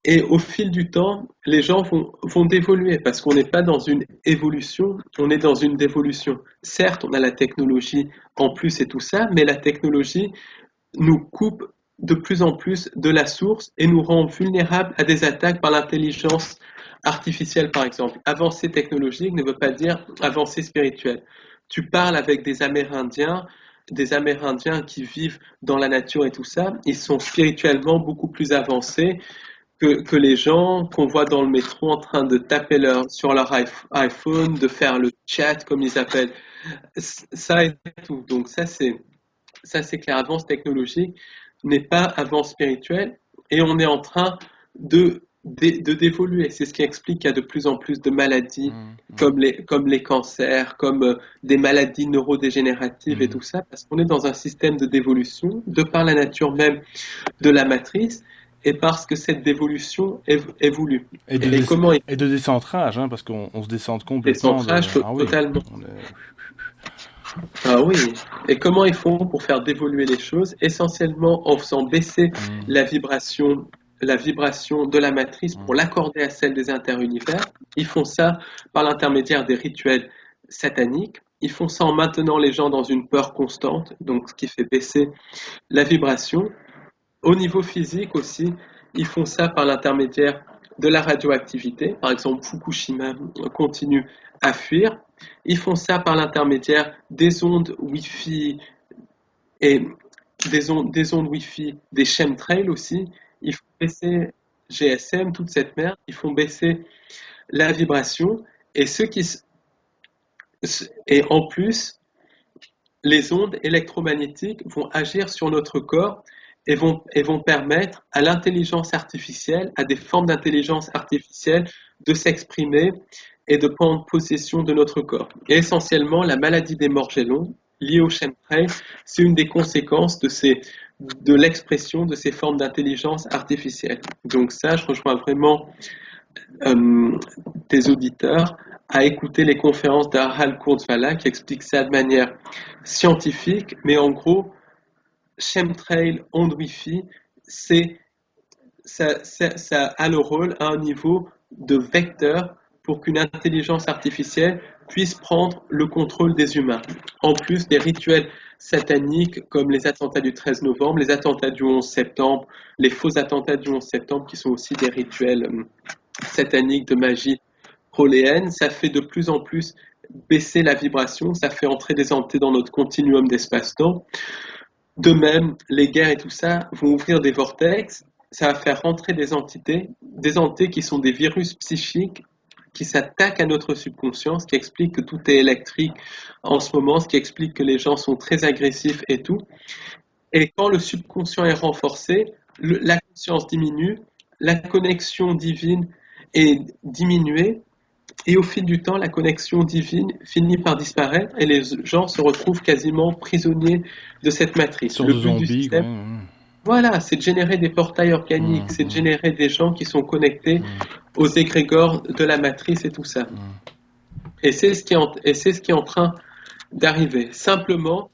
Et au fil du temps, les gens vont d'évoluer parce qu'on n'est pas dans une évolution, on est dans une dévolution. Certes, on a la technologie en plus et tout ça, mais la technologie nous coupe de plus en plus de la source et nous rend vulnérables à des attaques par l'intelligence artificielle, par exemple. Avancée technologique ne veut pas dire avancée spirituelle. Tu parles avec des Amérindiens qui vivent dans la nature et tout ça, ils sont spirituellement beaucoup plus avancés que les gens qu'on voit dans le métro en train de taper sur leur iPhone, de faire le chat comme ils appellent. Ça et tout. Donc ça c'est que l'avance technologique n'est pas avance spirituelle et on est en train d'évoluer. C'est ce qui explique qu'il y a de plus en plus de maladies Mhm. Mhm. comme les cancers, comme des maladies neurodégénératives et Mhm. tout ça, parce qu'on est dans un système de dévolution de par la nature même de la matrice et parce que cette dévolution est voulue. Et comment il Et de décentrage, hein, parce qu'on se décentre fait complètement de. centrage Ah oui. totalement. On est... Ah oui. Et comment ils font pour faire dévoluer les choses? Essentiellement en faisant baisser Mhm. la vibration, la vibration de la matrice pour Mhm. l'accorder à celle des interunivers. Ils font ça par l'intermédiaire des rituels sataniques. Ils font ça en maintenant les gens dans une peur constante, donc ce qui fait baisser la vibration. Au niveau physique aussi, ils font ça par l'intermédiaire de la radioactivité. Par exemple, Fukushima continue à fuir. Ils font ça par l'intermédiaire des ondes Wi-Fi et des ondes Wi-Fi, des chemtrails aussi. Ils font baisser GSM, toute cette merde. Ils font baisser la vibration et et en plus, les ondes électromagnétiques vont agir sur notre corps et vont permettre à l'intelligence artificielle, à des formes d'intelligence artificielle de s'exprimer et de prendre possession de notre corps. Et essentiellement, la maladie des Morgellons, liée au chemtrail, c'est une des conséquences de l'expression de ces formes d'intelligence artificielle. Donc ça, je rejoins vraiment euh, tes auditeurs à écouter les conférences d'Harald Kurzweil qui explique ça de manière scientifique, mais en gros, chemtrail, onde Wi-Fi, c'est ça a le rôle à un niveau de vecteur pour qu'une intelligence artificielle puisse prendre le contrôle des humains. En plus des rituels sataniques comme les attentats du 13 novembre, les attentats du 11 septembre, les faux attentats du 11 septembre qui sont aussi des rituels sataniques de magie proléenne, ça fait de plus en plus baisser la vibration, ça fait entrer des entités dans notre continuum d'espace-temps. De même, les guerres et tout ça vont ouvrir des vortex, ça va faire rentrer des entités qui sont des virus psychiques qui s'attaquent à notre subconscient, ce qui explique que tout est électrique en ce moment, ce qui explique que les gens sont très agressifs et tout. Et quand le subconscient est renforcé, la conscience diminue, la connexion divine est diminuée, et au fil du temps, la connexion divine finit par disparaître et les gens se retrouvent quasiment prisonniers de cette Une matrice. sorte Le de but du zombie, quoi. système, voilà, c'est de générer des portails organiques, c'est de Hum, générer des gens qui sont connectés hum, aux égrégores de la matrice et tout ça. hum. Et c'est ce qui est en train d'arriver. Simplement,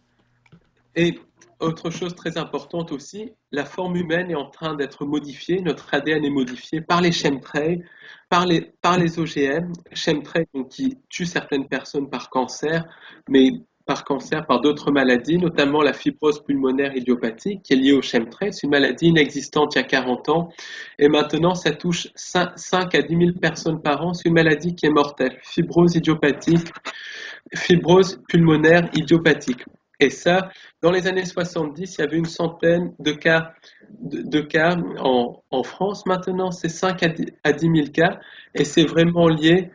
et autre chose très importante aussi, la forme humaine est en train d'être modifiée, notre ADN est modifié par les chemtrails, par les OGM, chemtrails donc, qui tuent certaines personnes par cancer, mais par cancer, par d'autres maladies, notamment la fibrose pulmonaire idiopathique qui est liée au chemtrail. C'est une maladie inexistante il y a 40 ans et maintenant ça touche 5 à 10 000 personnes par an. C'est une maladie qui est mortelle, fibrose idiopathique, fibrose pulmonaire idiopathique. Et ça, dans les années 70, il y avait une centaine de cas en France. Maintenant, c'est 5 à 10 000 cas. Et c'est vraiment lié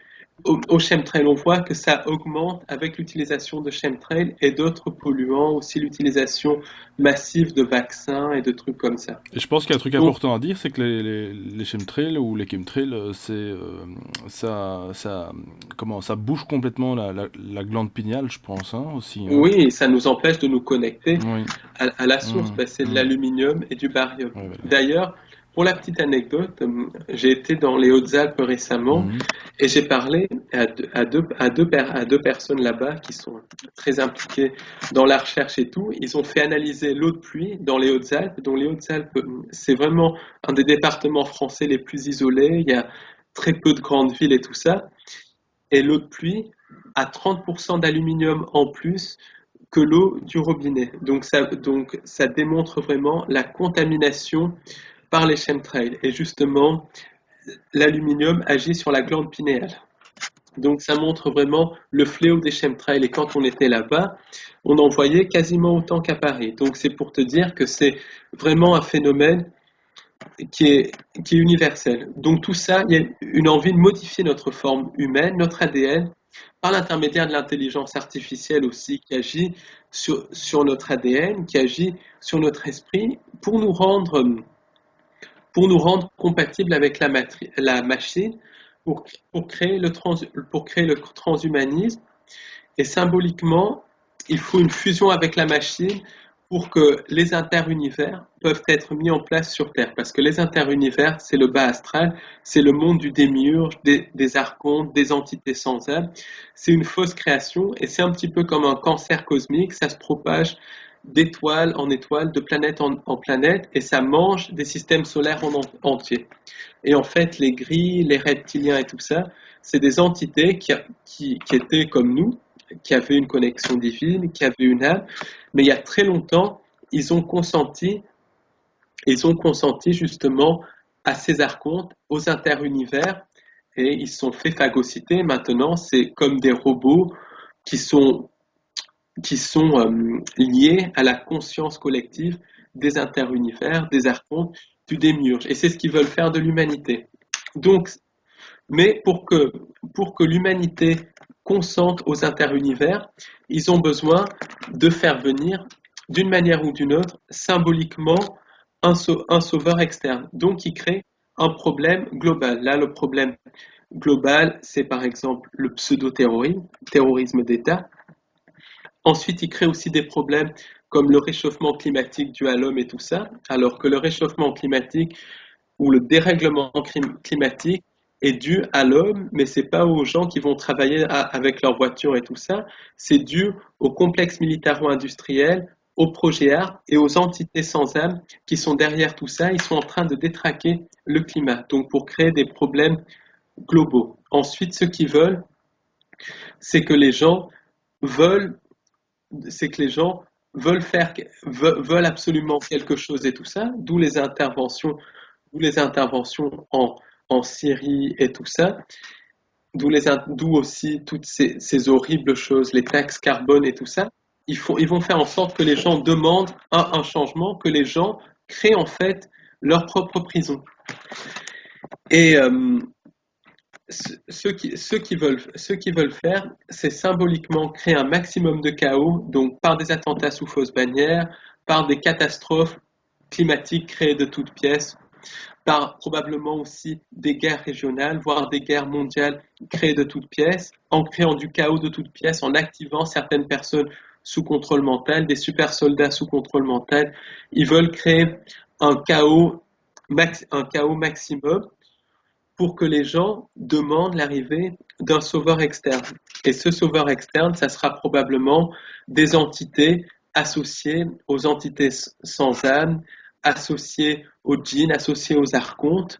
au chemtrail. On voit que ça augmente avec l'utilisation de chemtrail et d'autres polluants, aussi l'utilisation massive de vaccins et de trucs comme ça. Et je pense qu'il y a un truc Donc, important à dire, c'est que les chemtrails ou les chemtrails, ça bouge complètement la glande pinéale, je pense, hein, aussi, hein. oui, ça nous empêche de nous connecter Oui. à la source, Hum, c'est de hum. l'aluminium et du barium. Ouais, voilà. D'ailleurs, pour la petite anecdote, j'ai été dans les Hautes-Alpes récemment Mhm. et j'ai parlé à deux personnes là-bas qui sont très impliquées dans la recherche et tout. Ils ont fait analyser l'eau de pluie dans les Hautes-Alpes. Donc les Hautes-Alpes, c'est vraiment un des départements français les plus isolés. Il y a très peu de grandes villes et tout ça. Et l'eau de pluie a 30% d'aluminium en plus que l'eau du robinet. Donc ça démontre vraiment la contamination par les chemtrails. Et justement, l'aluminium agit sur la glande pinéale. Donc ça montre vraiment le fléau des chemtrails. Et quand on était là-bas, on en voyait quasiment autant qu'à Paris. Donc c'est pour te dire que c'est vraiment un phénomène qui est, qui est universel. Donc tout ça, il y a une envie de modifier notre forme humaine, notre ADN, par l'intermédiaire de l'intelligence artificielle aussi qui agit sur notre ADN, qui agit sur notre esprit pour nous rendre compatibles avec la machine, pour créer pour créer le transhumanisme. Et symboliquement, il faut une fusion avec la machine pour que les interunivers peuvent être mis en place sur Terre. Parce que les interunivers, c'est le bas astral, c'est le monde du démiurge, des archontes, des entités sans âme. C'est une fausse création et c'est un petit peu comme un cancer cosmique, ça se propage d'étoile en étoile, de planète en planète, et ça mange des systèmes solaires entiers. Et en fait, les grilles, les reptiliens et tout ça, c'est des entités qui étaient comme nous, qui avaient une connexion divine, qui avaient une âme, mais il y a très longtemps, ils ont consenti, ils ont consenti justement à ces archontes, aux interunivers, et ils se sont fait phagocyter. Maintenant, c'est comme des robots qui sont, qui sont liés à la conscience collective des interunivers, des archontes, du démiurge. Et c'est ce qu'ils veulent faire de l'humanité. Donc, mais pour que l'humanité consente aux interunivers, ils ont besoin de faire venir, d'une manière ou d'une autre, symboliquement, un sauveur externe. Donc, ils créent un problème global. Là, le problème global, c'est par exemple le pseudo-terrorisme, terrorisme d'État. Ensuite, ils créent aussi des problèmes comme le réchauffement climatique dû à l'homme et tout ça, alors que le réchauffement climatique ou le dérèglement climatique est dû à l'homme, mais c'est pas aux gens qui vont travailler avec leur voiture et tout ça, c'est dû au complexe militaro-industriel, au projet ARP et aux entités sans âme qui sont derrière tout ça. Ils sont en train de détraquer le climat, donc pour créer des problèmes globaux. Ensuite, ce qu'ils veulent, c'est que les gens veulent, c'est que les gens veulent absolument quelque chose et tout ça, d'où les interventions en Syrie et tout ça, d'où aussi toutes ces horribles choses, les taxes carbone et tout ça. Ils vont faire en sorte que les gens demandent un changement, que les gens créent en fait leur propre prison. Et ce qu'ils veulent faire, c'est symboliquement créer un maximum de chaos, donc par des attentats sous fausse bannière, par des catastrophes climatiques créées de toutes pièces, par probablement aussi des guerres régionales, voire des guerres mondiales créées de toutes pièces, en créant du chaos de toutes pièces, en activant certaines personnes sous contrôle mental, des super soldats sous contrôle mental. Ils veulent créer un chaos, un chaos maximum pour que les gens demandent l'arrivée d'un sauveur externe. Et ce sauveur externe, ça sera probablement des entités associées aux entités sans âme, associées aux djinns, associées aux archontes.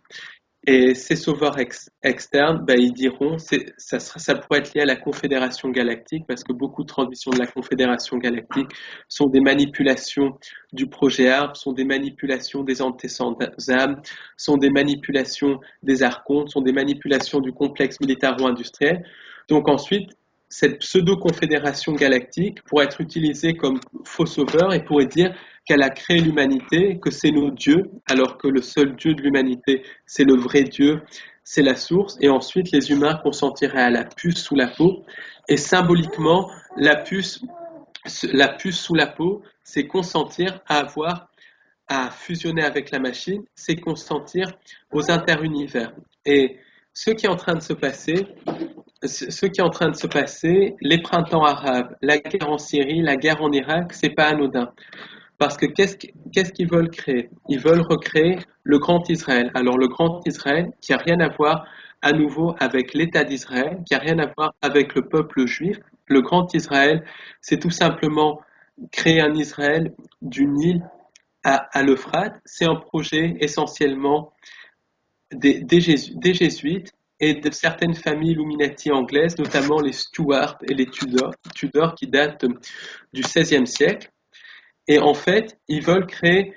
Et ces sauveurs externes, ben, ils diront, ça pourrait être lié à la Confédération Galactique, parce que beaucoup de transmissions de la Confédération Galactique sont des manipulations du projet ARP, sont des manipulations des entités sans âme, sont des manipulations des archontes, sont des manipulations du complexe militaro-industriel. Donc ensuite, cette pseudo-confédération galactique pourrait être utilisée comme faux sauveur et pourrait dire qu'elle a créé l'humanité, que c'est nos dieux, alors que le seul Dieu de l'humanité, c'est le vrai Dieu, c'est la source. Et ensuite, les humains consentiraient à la puce sous la peau. Et symboliquement, la puce sous la peau, c'est consentir à fusionner avec la machine, c'est consentir aux interunivers. Et ce qui est en train de se passer, les printemps arabes, la guerre en Syrie, la guerre en Irak, c'est pas anodin. Parce que qu'est-ce qu'ils veulent créer? Ils veulent recréer le Grand Israël. Alors le Grand Israël, qui n'a rien à voir à nouveau avec l'État d'Israël, qui n'a rien à voir avec le peuple juif. Le Grand Israël, c'est tout simplement créer un Israël du Nil à l'Euphrate. C'est un projet essentiellement des jésuites et de certaines familles Illuminati anglaises, notamment les Stuart et les Tudors qui datent du XVIe siècle. Et en fait, ils veulent créer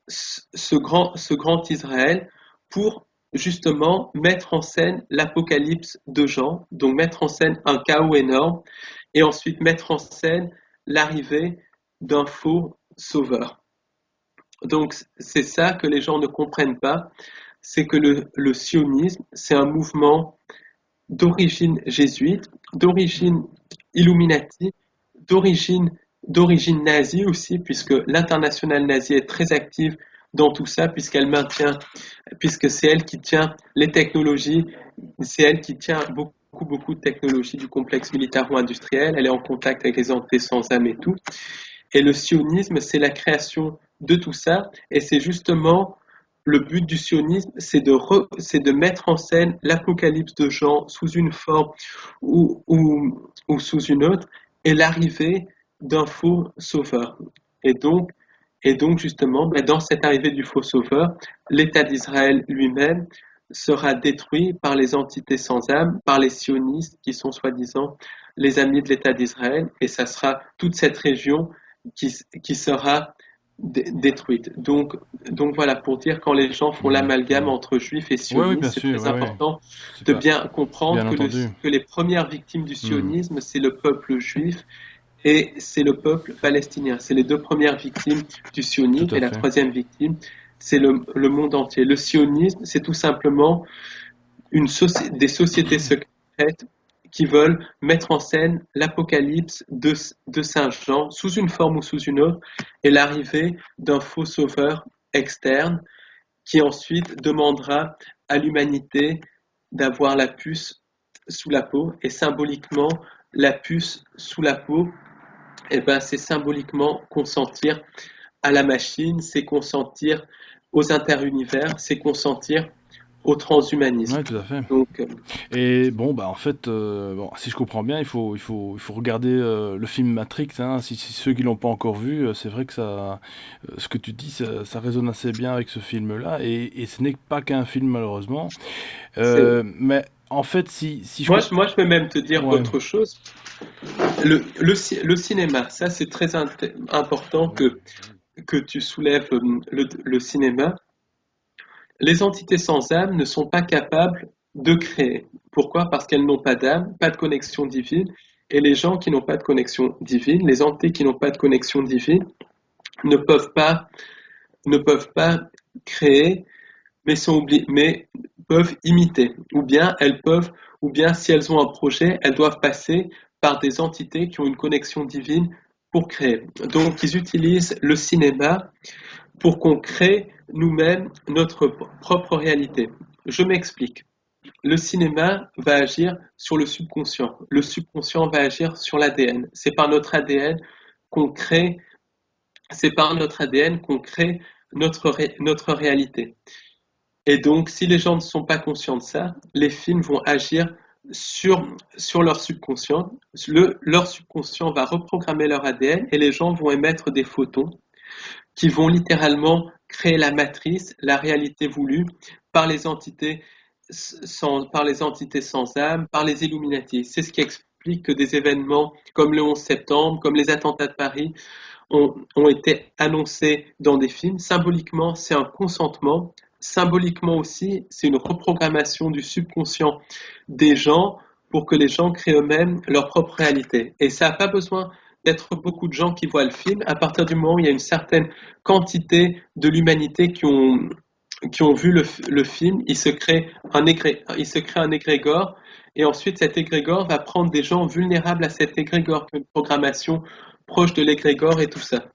ce grand Israël pour justement mettre en scène l'apocalypse de Jean, donc mettre en scène un chaos énorme, et ensuite mettre en scène l'arrivée d'un faux sauveur. Donc c'est ça que les gens ne comprennent pas, c'est que le sionisme, c'est un mouvement d'origine jésuite, d'origine illuminati, d'origine d'origine nazie aussi, puisque l'internationale nazie est très active dans tout ça, puisque c'est elle qui tient les technologies, c'est elle qui tient beaucoup de technologies du complexe militaro-industriel, elle est en contact avec les entités sans âme et tout. Et le sionisme, c'est la création de tout ça, et c'est justement le but du sionisme, c'est de mettre en scène l'apocalypse de Jean sous une forme ou sous une autre, et l'arrivée d'un faux sauveur. Et donc, justement, dans cette arrivée du faux sauveur, l'État d'Israël lui-même sera détruit par les entités sans âme, par les sionistes qui sont soi-disant les amis de l'État d'Israël, et ça sera toute cette région qui sera détruite. Donc voilà, pour dire quand les gens font l'amalgame entre juifs et Oui, oui, bien sionistes, c'est sûr, très oui, oui. important C'est de pas bien comprendre bien entendu. que les premières victimes du Hmm, sionisme, c'est le peuple juif et c'est le peuple palestinien. C'est les deux premières victimes du tout sionisme à et la fait. troisième victime, c'est le monde entier. Le sionisme, c'est tout simplement des sociétés secrètes qui veulent mettre en scène l'apocalypse de Saint Jean sous une forme ou sous une autre et l'arrivée d'un faux sauveur externe qui ensuite demandera à l'humanité d'avoir la puce sous la peau et symboliquement la puce sous la peau eh ben, c'est symboliquement consentir à la machine, c'est consentir aux interunivers, c'est consentir au transhumanisme. Ouais, tout à fait. Donc, Et bon, bah, en fait, bon, si je comprends bien, il faut regarder, le film Matrix, hein. Si ceux qui l'ont pas encore vu, c'est vrai que ça, ce que tu dis, ça résonne assez bien avec ce film-là et ce n'est pas qu'un film malheureusement. c'est... Mais en fait, si je Moi, com je peux même te dire ouais. autre chose. Le cinéma, ça c'est très important que tu soulèves le cinéma. Les entités sans âme ne sont pas capables de créer. Pourquoi? Parce qu'elles n'ont pas d'âme, pas de connexion divine. Et les gens qui n'ont pas de connexion divine, les entités qui n'ont pas de connexion divine, ne peuvent pas, ne peuvent pas créer, mais peuvent imiter. Ou bien si elles ont un projet, elles doivent passer par des entités qui ont une connexion divine pour créer. Donc ils utilisent le cinéma pour qu'on crée nous-mêmes notre propre réalité. Je m'explique. Le cinéma va agir sur le subconscient. Le subconscient va agir sur l'ADN. Qu'on crée, c'est par notre ADN qu'on crée notre réalité. Et donc, si les gens ne sont pas conscients de ça, les films vont agir sur leur subconscient. Leur subconscient va reprogrammer leur ADN et les gens vont émettre des photons qui vont littéralement créer la matrice, la réalité voulue par les entités par les entités sans âme, par les Illuminati. C'est ce qui explique que des événements comme le 11 septembre, comme les attentats de Paris, ont été annoncés dans des films. Symboliquement, c'est un consentement. Symboliquement aussi, c'est une reprogrammation du subconscient des gens pour que les gens créent eux-mêmes leur propre réalité. Et ça n'a pas besoin d'être beaucoup de gens qui voient le film. À partir du moment où il y a une certaine quantité de l'humanité qui ont vu le film, il se crée un égrégore. Et ensuite, cet égrégore va prendre des gens vulnérables à cet égrégore, une programmation proche de l'égrégore et tout ça.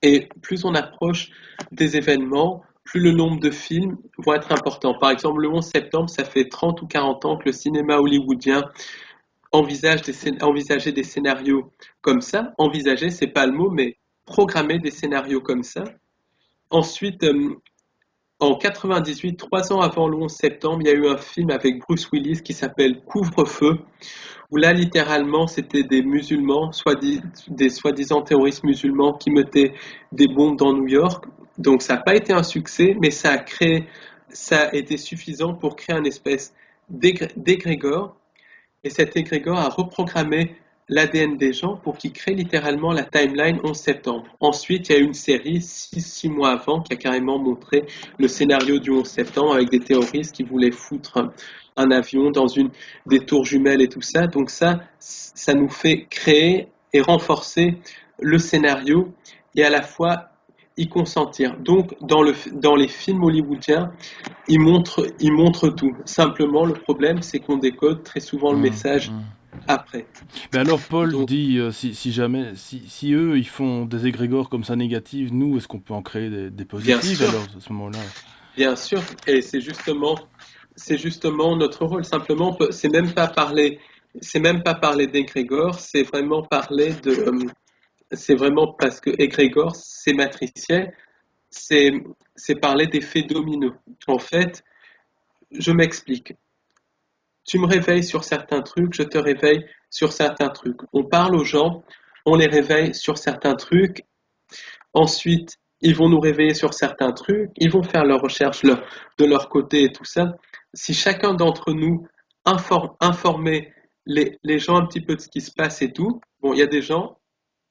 Et plus on approche des événements, plus le nombre de films vont être important. Par exemple, le 11 septembre, ça fait 30 ou 40 ans que le cinéma hollywoodien envisageait des scénarios comme ça. Envisager, c'est pas le mot, mais programmer des scénarios comme ça. Ensuite, en 98, 3 ans avant le 11 septembre, il y a eu un film avec Bruce Willis qui s'appelle Couvre-feu, où là, littéralement, c'était des musulmans, des soi-disant terroristes musulmans qui mettaient des bombes dans New York. Donc, ça n'a pas été un succès, mais ça a été suffisant pour créer un espèce d'égrégore. Et cet égrégore a reprogrammé l'ADN des gens pour qu'ils créent littéralement la timeline 11 septembre. Ensuite, il y a eu une série 6 mois avant qui a carrément montré le scénario du 11 septembre avec des terroristes qui voulaient foutre un avion dans une des tours jumelles et tout ça. Donc ça nous fait créer et renforcer le scénario et à la fois y consentir. Donc dans les films hollywoodiens, ils montrent tout. Simplement, le problème, c'est qu'on décode très souvent le Mmh, message mmh. après. Mais alors Paul Donc, dit, si jamais si eux, ils font des égrégores comme ça négatives, nous, est-ce qu'on peut en créer des bien positives sûr, alors à ce moment-là? bien sûr, et c'est justement notre rôle. Simplement, c'est même pas parler d'égrégore, c'est vraiment parce que égrégore, c'est matriciel, c'est, c'est parler d'effets dominos. En fait, je m'explique. Tu me réveilles sur certains trucs, je te réveille sur certains trucs. On parle aux gens, on les réveille sur certains trucs. Ensuite, ils vont nous réveiller sur certains trucs, ils vont faire leurs recherches de leur côté et tout ça. Si chacun d'entre nous informait les gens un petit peu de ce qui se passe et tout, bon, il y a des gens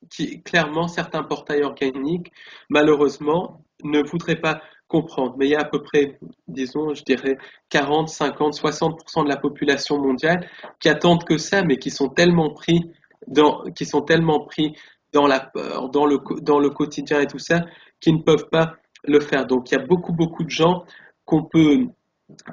qui, clairement, certains portails organiques, malheureusement, ne voudraient pas comprendre. Mais il y a à peu près, disons, je dirais, 40, 50, 60% de la population mondiale qui attendent que ça, mais qui sont tellement pris dans la peur, dans le quotidien et tout ça, qui ne peuvent pas le faire. Donc il y a beaucoup, beaucoup de gens qu'on peut,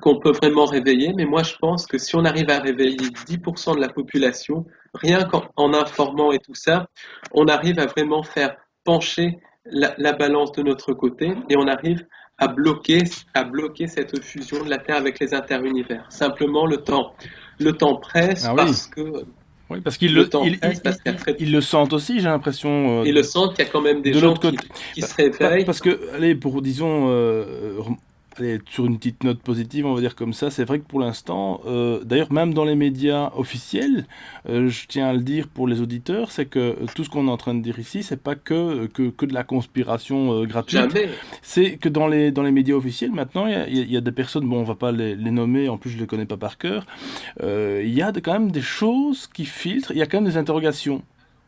qu'on peut vraiment réveiller, mais moi je pense que si on arrive à réveiller 10% de la population, rien qu'en informant et tout ça, on arrive à vraiment faire pencher la balance de notre côté et on arrive à bloquer cette fusion de la Terre avec les interunivers. Simplement, le temps presse Ah oui, Oui, parce qu'ils Le temps presse parce qu'après, ils le sentent aussi, j'ai l'impression, ils le sentent qu'il y a quand même des de gens l'autre côté. qui se réveillent. Parce que, allez, pour, disons, allez, sur une petite note positive, on va dire comme ça, c'est vrai que pour l'instant, d'ailleurs, même dans les médias officiels, je tiens à le dire pour les auditeurs, c'est que tout ce qu'on est en train de dire ici, c'est pas que de la conspiration gratuite, Jamais. c'est que dans les médias officiels, maintenant, il y a des personnes, bon, on va pas les nommer, en plus, je les connais pas par cœur, il y a quand même des choses qui filtrent, il y a quand même des interrogations.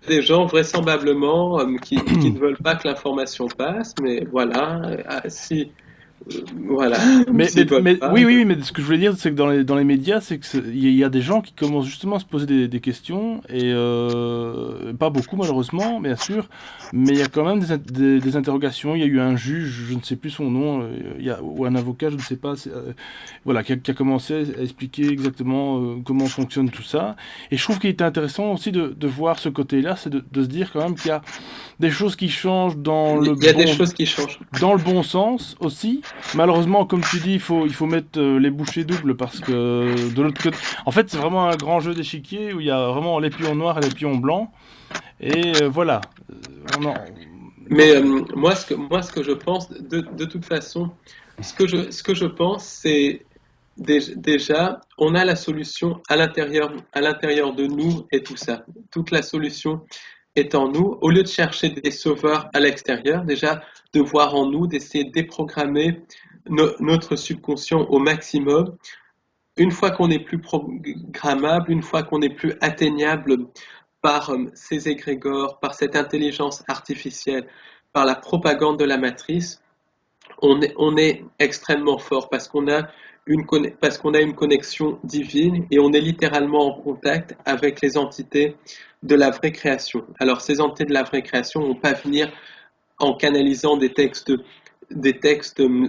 Des gens vraisemblablement qui ne veulent pas que l'information passe, mais voilà, si, voilà, s'ils veulent pas. Oui, oui, oui, mais ce que je voulais dire, c'est que dans les médias, c'est que il y a des gens qui commencent justement à se poser des questions, et pas beaucoup malheureusement, bien sûr, mais il y a quand même des interrogations. Il y a eu un juge, je ne sais plus son nom, ou un avocat, je ne sais pas, voilà, qui a commencé à expliquer exactement comment fonctionne tout ça. Et je trouve qu'il était intéressant aussi de voir ce côté-là, c'est de se dire quand même qu'il y a des choses qui changent Il y a des choses qui changent. dans le bon sens aussi. Malheureusement, comme tu dis, il faut mettre les bouchées doubles parce que de l'autre côté, en fait, c'est vraiment un grand jeu d'échiquier où il y a vraiment les pions noirs et les pions blancs. Et voilà. On en... Mais moi, ce que je pense, de toute façon, ce que je pense, c'est déjà, on a la solution à l'intérieur de nous et tout ça. Toute la solution est en nous. Au lieu de chercher des sauveurs à l'extérieur, déjà, de voir en nous, d'essayer de déprogrammer notre subconscient au maximum. Une fois qu'on est plus programmable, une fois qu'on est plus atteignable par ces égrégores, par cette intelligence artificielle, par la propagande de la matrice, on est extrêmement fort parce qu'on a une connexion divine et on est littéralement en contact avec les entités de la vraie création. Alors ces entités de la vraie création ne vont pas venir en canalisant des textes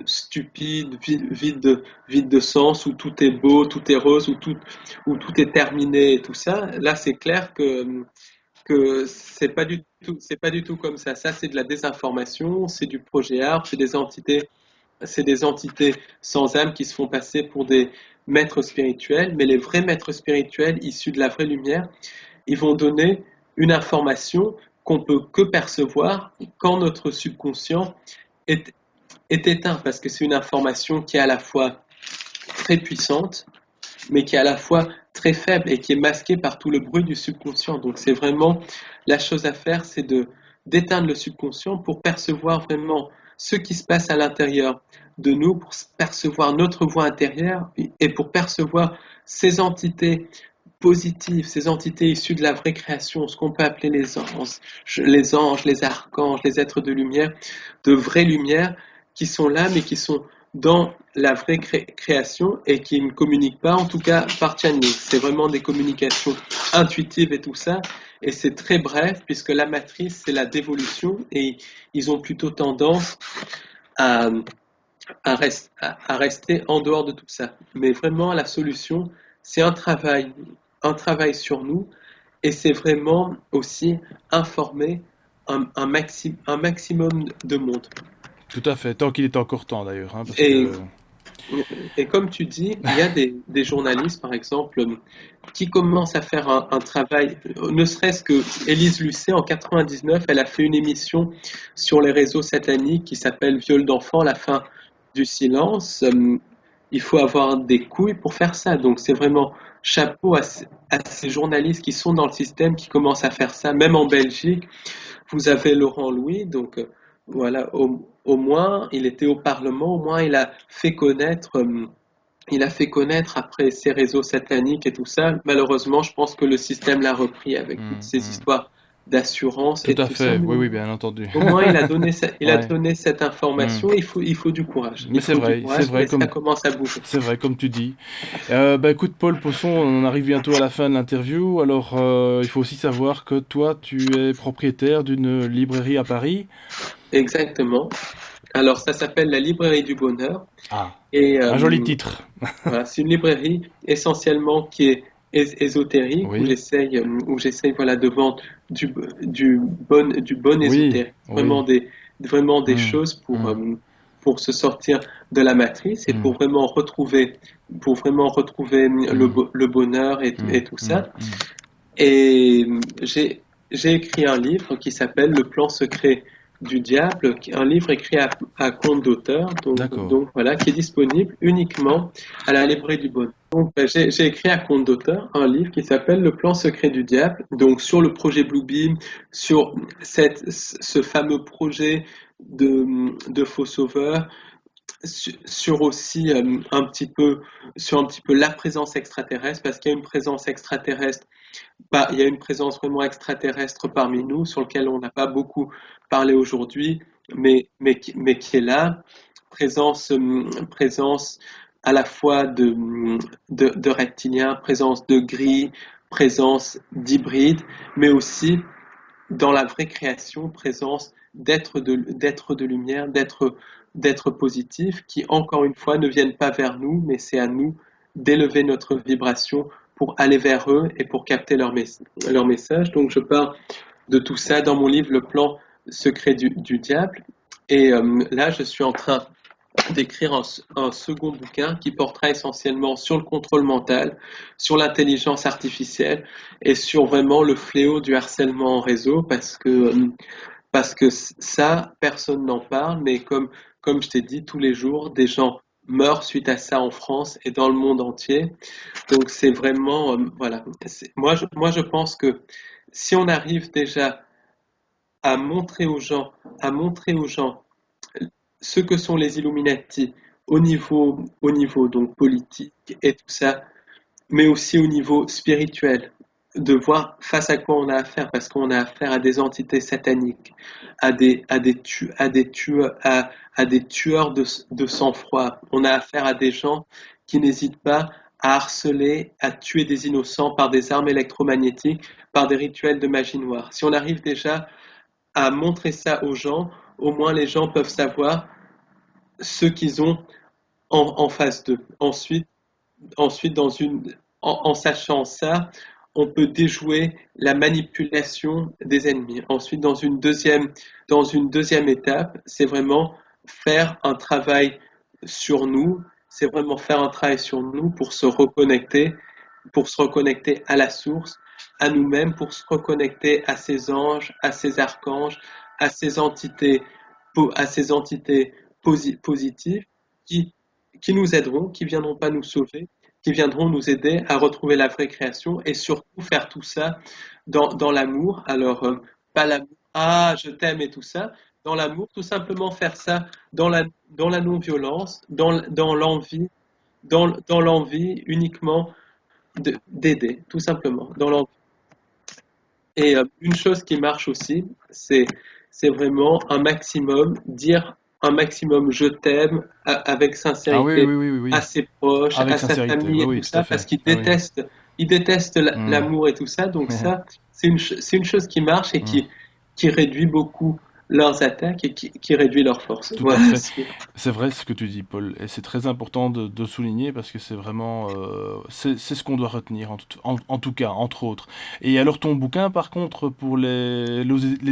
stupides, vides de sens, où tout est beau, tout est rose, où tout est terminé et tout ça. Là, c'est clair que c'est pas du tout comme ça. Ça, c'est de la désinformation, c'est du projet art, c'est des entités sans âme qui se font passer pour des maîtres spirituels, mais les vrais maîtres spirituels issus de la vraie lumière, ils vont donner une information qu'on peut que percevoir quand notre subconscient est, est éteint, parce que c'est une information qui est à la fois très puissante, mais qui est à la fois très faible et qui est masquée par tout le bruit du subconscient. Donc c'est vraiment la chose à faire, c'est de d'éteindre le subconscient pour percevoir vraiment ce qui se passe à l'intérieur de nous, pour percevoir notre voix intérieure et pour percevoir ces entités positives, ces entités issues de la vraie création, ce qu'on peut appeler les anges, les archanges, les êtres de lumière, de vraie lumière, qui sont là, mais qui sont dans la vraie création et qui ne communiquent pas, en tout cas par channeling. C'est vraiment des communications intuitives et tout ça, et c'est très bref, puisque la matrice, c'est la dévolution, et ils ont plutôt tendance à, à rester en dehors de tout ça. Mais vraiment, la solution, c'est un travail sur nous, et c'est vraiment aussi informer un maximum de monde. Tout à fait. Tant qu'il est encore temps d'ailleurs, hein, parce Et, que et comme tu dis, il y a des journalistes, par exemple, qui commencent à faire un travail, ne serait-ce que Élise Lucet, en 99, elle a fait une émission sur les réseaux sataniques qui s'appelle Viol d'enfants, la fin du silence. Il faut avoir des couilles pour faire ça. Donc c'est vraiment chapeau à ces journalistes qui sont dans le système, qui commencent à faire ça. Même en Belgique, vous avez Laurent Louis, donc voilà, au moins il était au Parlement, au moins il a fait connaître après ces réseaux sataniques et tout ça. Malheureusement, je pense que le système l'a repris avec toutes ces histoires d'assurance tout et à tout ça. fait. Mais Oui, oui, bien entendu. au moins, il a Ouais. donné cette Hmm. information. Il faut du courage. Mais Il faut du c'est courage, vrai mais ça comme commence à bouger. c'est vrai comme tu dis. Bah écoute Paul Poisson, on arrive bientôt à la fin de l'interview. Alors il faut aussi savoir que toi, tu es propriétaire d'une librairie à Paris. Exactement. Alors, ça s'appelle la Librairie du Bonheur. Ah, Et un joli titre. voilà, c'est une librairie essentiellement qui est ésotérique, Oui, où j'essaye voilà, de vendre du bon oui, ésotérique. oui. Vraiment des Hmm, choses hmm, pour se sortir de la matrice et hmm, pour vraiment retrouver hmm, le bonheur hmm, et tout hmm, ça. hmm. Et j'ai écrit un livre qui s'appelle Le plan secret du diable, un livre écrit à compte d'auteur, D'accord. donc voilà, qui est disponible uniquement à la librairie du Bonheur. Donc j'ai écrit à compte d'auteur un livre qui s'appelle Le plan secret du diable, donc sur le projet Bluebeam, sur ce fameux projet de faux sauveurs, sur aussi un petit peu la présence extraterrestre, parce qu'il y a une présence extraterrestre, il y a une présence vraiment extraterrestre parmi nous, sur lequel on n'a pas beaucoup parlé aujourd'hui, mais qui est là. Présence à la fois de reptiliens, présence de gris, présence d'hybrides, mais aussi dans la vraie création, présence d'êtres de lumière, d'êtres positifs, qui encore une fois ne viennent pas vers nous, mais c'est à nous d'élever notre vibration pour aller vers eux et pour capter leur message. Donc je parle de tout ça dans mon livre Le plan secret du diable. Et là, je suis en train d'écrire un second bouquin qui portera essentiellement sur le contrôle mental, sur l'intelligence artificielle et sur vraiment le fléau du harcèlement en réseau, parce que ça, personne n'en parle, mais comme je t'ai dit, tous les jours, des gens meurent suite à ça en France et dans le monde entier. Donc c'est vraiment, voilà. Moi, je pense que si on arrive déjà à montrer aux gens, à montrer aux gens ce que sont les Illuminati au niveau donc politique et tout ça, mais aussi au niveau spirituel, de voir face à quoi on a affaire, parce qu'on a affaire à des entités sataniques, à des tueurs de sang-froid. On a affaire à des gens qui n'hésitent pas à harceler, à tuer des innocents par des armes électromagnétiques, par des rituels de magie noire. Si on arrive déjà à montrer ça aux gens, au moins les gens peuvent savoir ce qu'ils ont en face d'eux. Ensuite en sachant ça, on peut déjouer la manipulation des ennemis. Ensuite, dans une deuxième étape, c'est vraiment faire un travail sur nous, c'est vraiment faire un travail sur nous pour se reconnecter à la source, à nous-mêmes, pour se reconnecter à ces anges, à ces archanges, à ces entités, à ces entités positives qui, qui nous aideront, qui viendront pas nous sauver, qui viendront nous aider à retrouver la vraie création et surtout faire tout ça dans l'amour. Alors, pas l'amour, ah, je t'aime et tout ça, dans l'amour, tout simplement faire ça dans la non-violence, dans l'envie, dans l'envie uniquement d'aider, tout simplement, dans l'envie. Et une chose qui marche aussi, c'est vraiment un maximum, dire un maximum je t'aime avec Ah oui, sincérité oui, oui, oui, à oui. ses proches, Avec à sa sincérité. famille Oui, et tout oui, tout à ça, fait. parce qu'ils Ah oui. ils détestent Hmm. l'amour et tout ça. Donc ça, c'est une chose qui marche et qui réduit beaucoup leurs attaques et qui réduit leur force. Tout à Voilà. fait. C'est vrai ce que tu dis, Paul, et c'est très important de souligner parce que c'est vraiment, c'est ce qu'on doit retenir en tout cas, entre autres. Et alors ton bouquin, par contre, pour les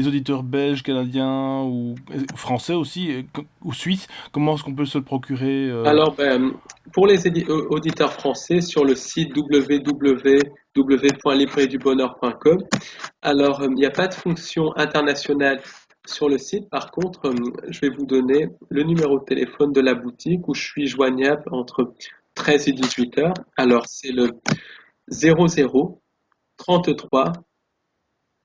auditeurs belges, canadiens ou français aussi, ou suisses, comment est-ce qu'on peut se le procurer Alors, ben, pour les auditeurs français, sur le site www.librairiedubonheur.com, alors il n'y a pas de fonction internationale sur le site. Par contre, je vais vous donner le numéro de téléphone de la boutique où je suis joignable entre 13 et 18 heures. Alors, c'est le 00 33,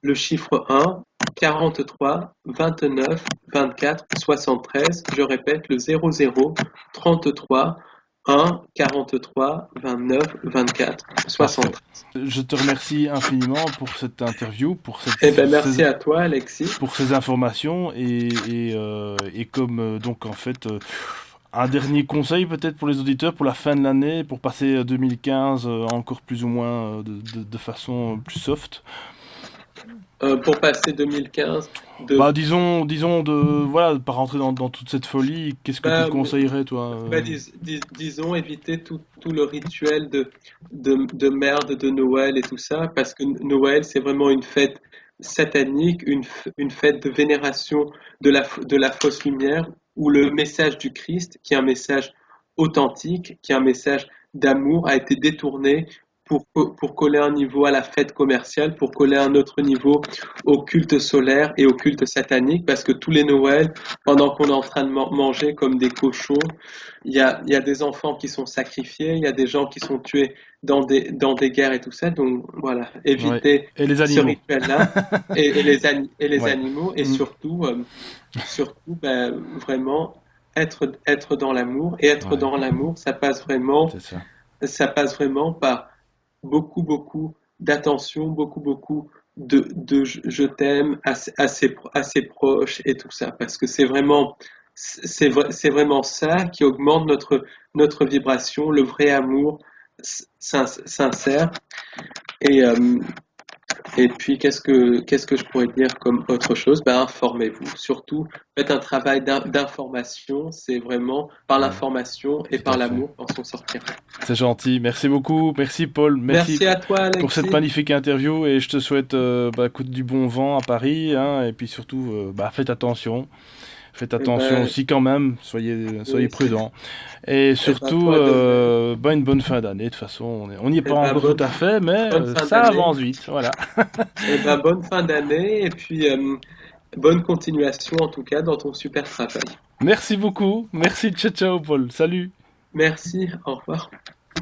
le chiffre 1, 43, 29, 24, 73. Je répète, le 00 33, 1, 43, 29, 24, Parfait. 73. Je te remercie infiniment pour cette interview, Eh ben, merci à toi, Alexis. pour ces informations et comme donc en fait un dernier conseil peut-être pour les auditeurs pour la fin de l'année, pour passer 2015 encore plus ou moins de façon plus soft. Pour passer 2015, de, Bah disons de voilà, de pas rentrer dans toute cette folie, qu'est-ce que tu bah, conseillerais toi disons, éviter tout le rituel de merde de Noël et tout ça, parce que Noël, c'est vraiment une fête satanique, une fête de vénération de la fausse lumière, où le message du Christ, qui est un message authentique, qui est un message d'amour, a été détourné pour coller un niveau à la fête commerciale, pour coller un autre niveau au culte solaire et au culte satanique, parce que tous les Noëls, pendant qu'on est en train de manger comme des cochons, il y a des enfants qui sont sacrifiés, il y a des gens qui sont tués dans des guerres et tout ça. Donc voilà, Ouais. éviter Et les ce animaux. rituel-là et les Ouais. animaux et Mm. surtout ben, vraiment être dans l'amour. Et être Ouais, dans l'amour, c'est ça. ça passe vraiment par beaucoup d'attention, beaucoup de je t'aime assez proche et tout ça, parce que c'est vraiment ça qui augmente notre vibration, le vrai amour sincère. Et, euh, et puis, qu'est-ce que je pourrais dire comme autre chose? Ben, informez-vous. Surtout, faites un travail d'information. C'est vraiment par Ouais, l'information et tout à par fait. l'amour qu'on s'en sortira. C'est gentil. Merci beaucoup. Merci Paul. Merci Merci à toi, pour cette Alexis. magnifique interview et je te souhaite écoute, du bon vent à Paris, hein, et puis surtout faites attention. Faites Eh attention ben, aussi quand même. Soyez oui, prudents. Et eh ben, surtout toi de même. une bonne fin d'année. De toute façon, on n'y est Eh pas ben, encore tout à fait, mais bonne fin ça d'année. avance vite. Voilà. Eh ben, bonne fin d'année et puis bonne continuation en tout cas dans ton super travail. Merci beaucoup. Merci. Ciao ciao Paul. Salut. Merci, au revoir.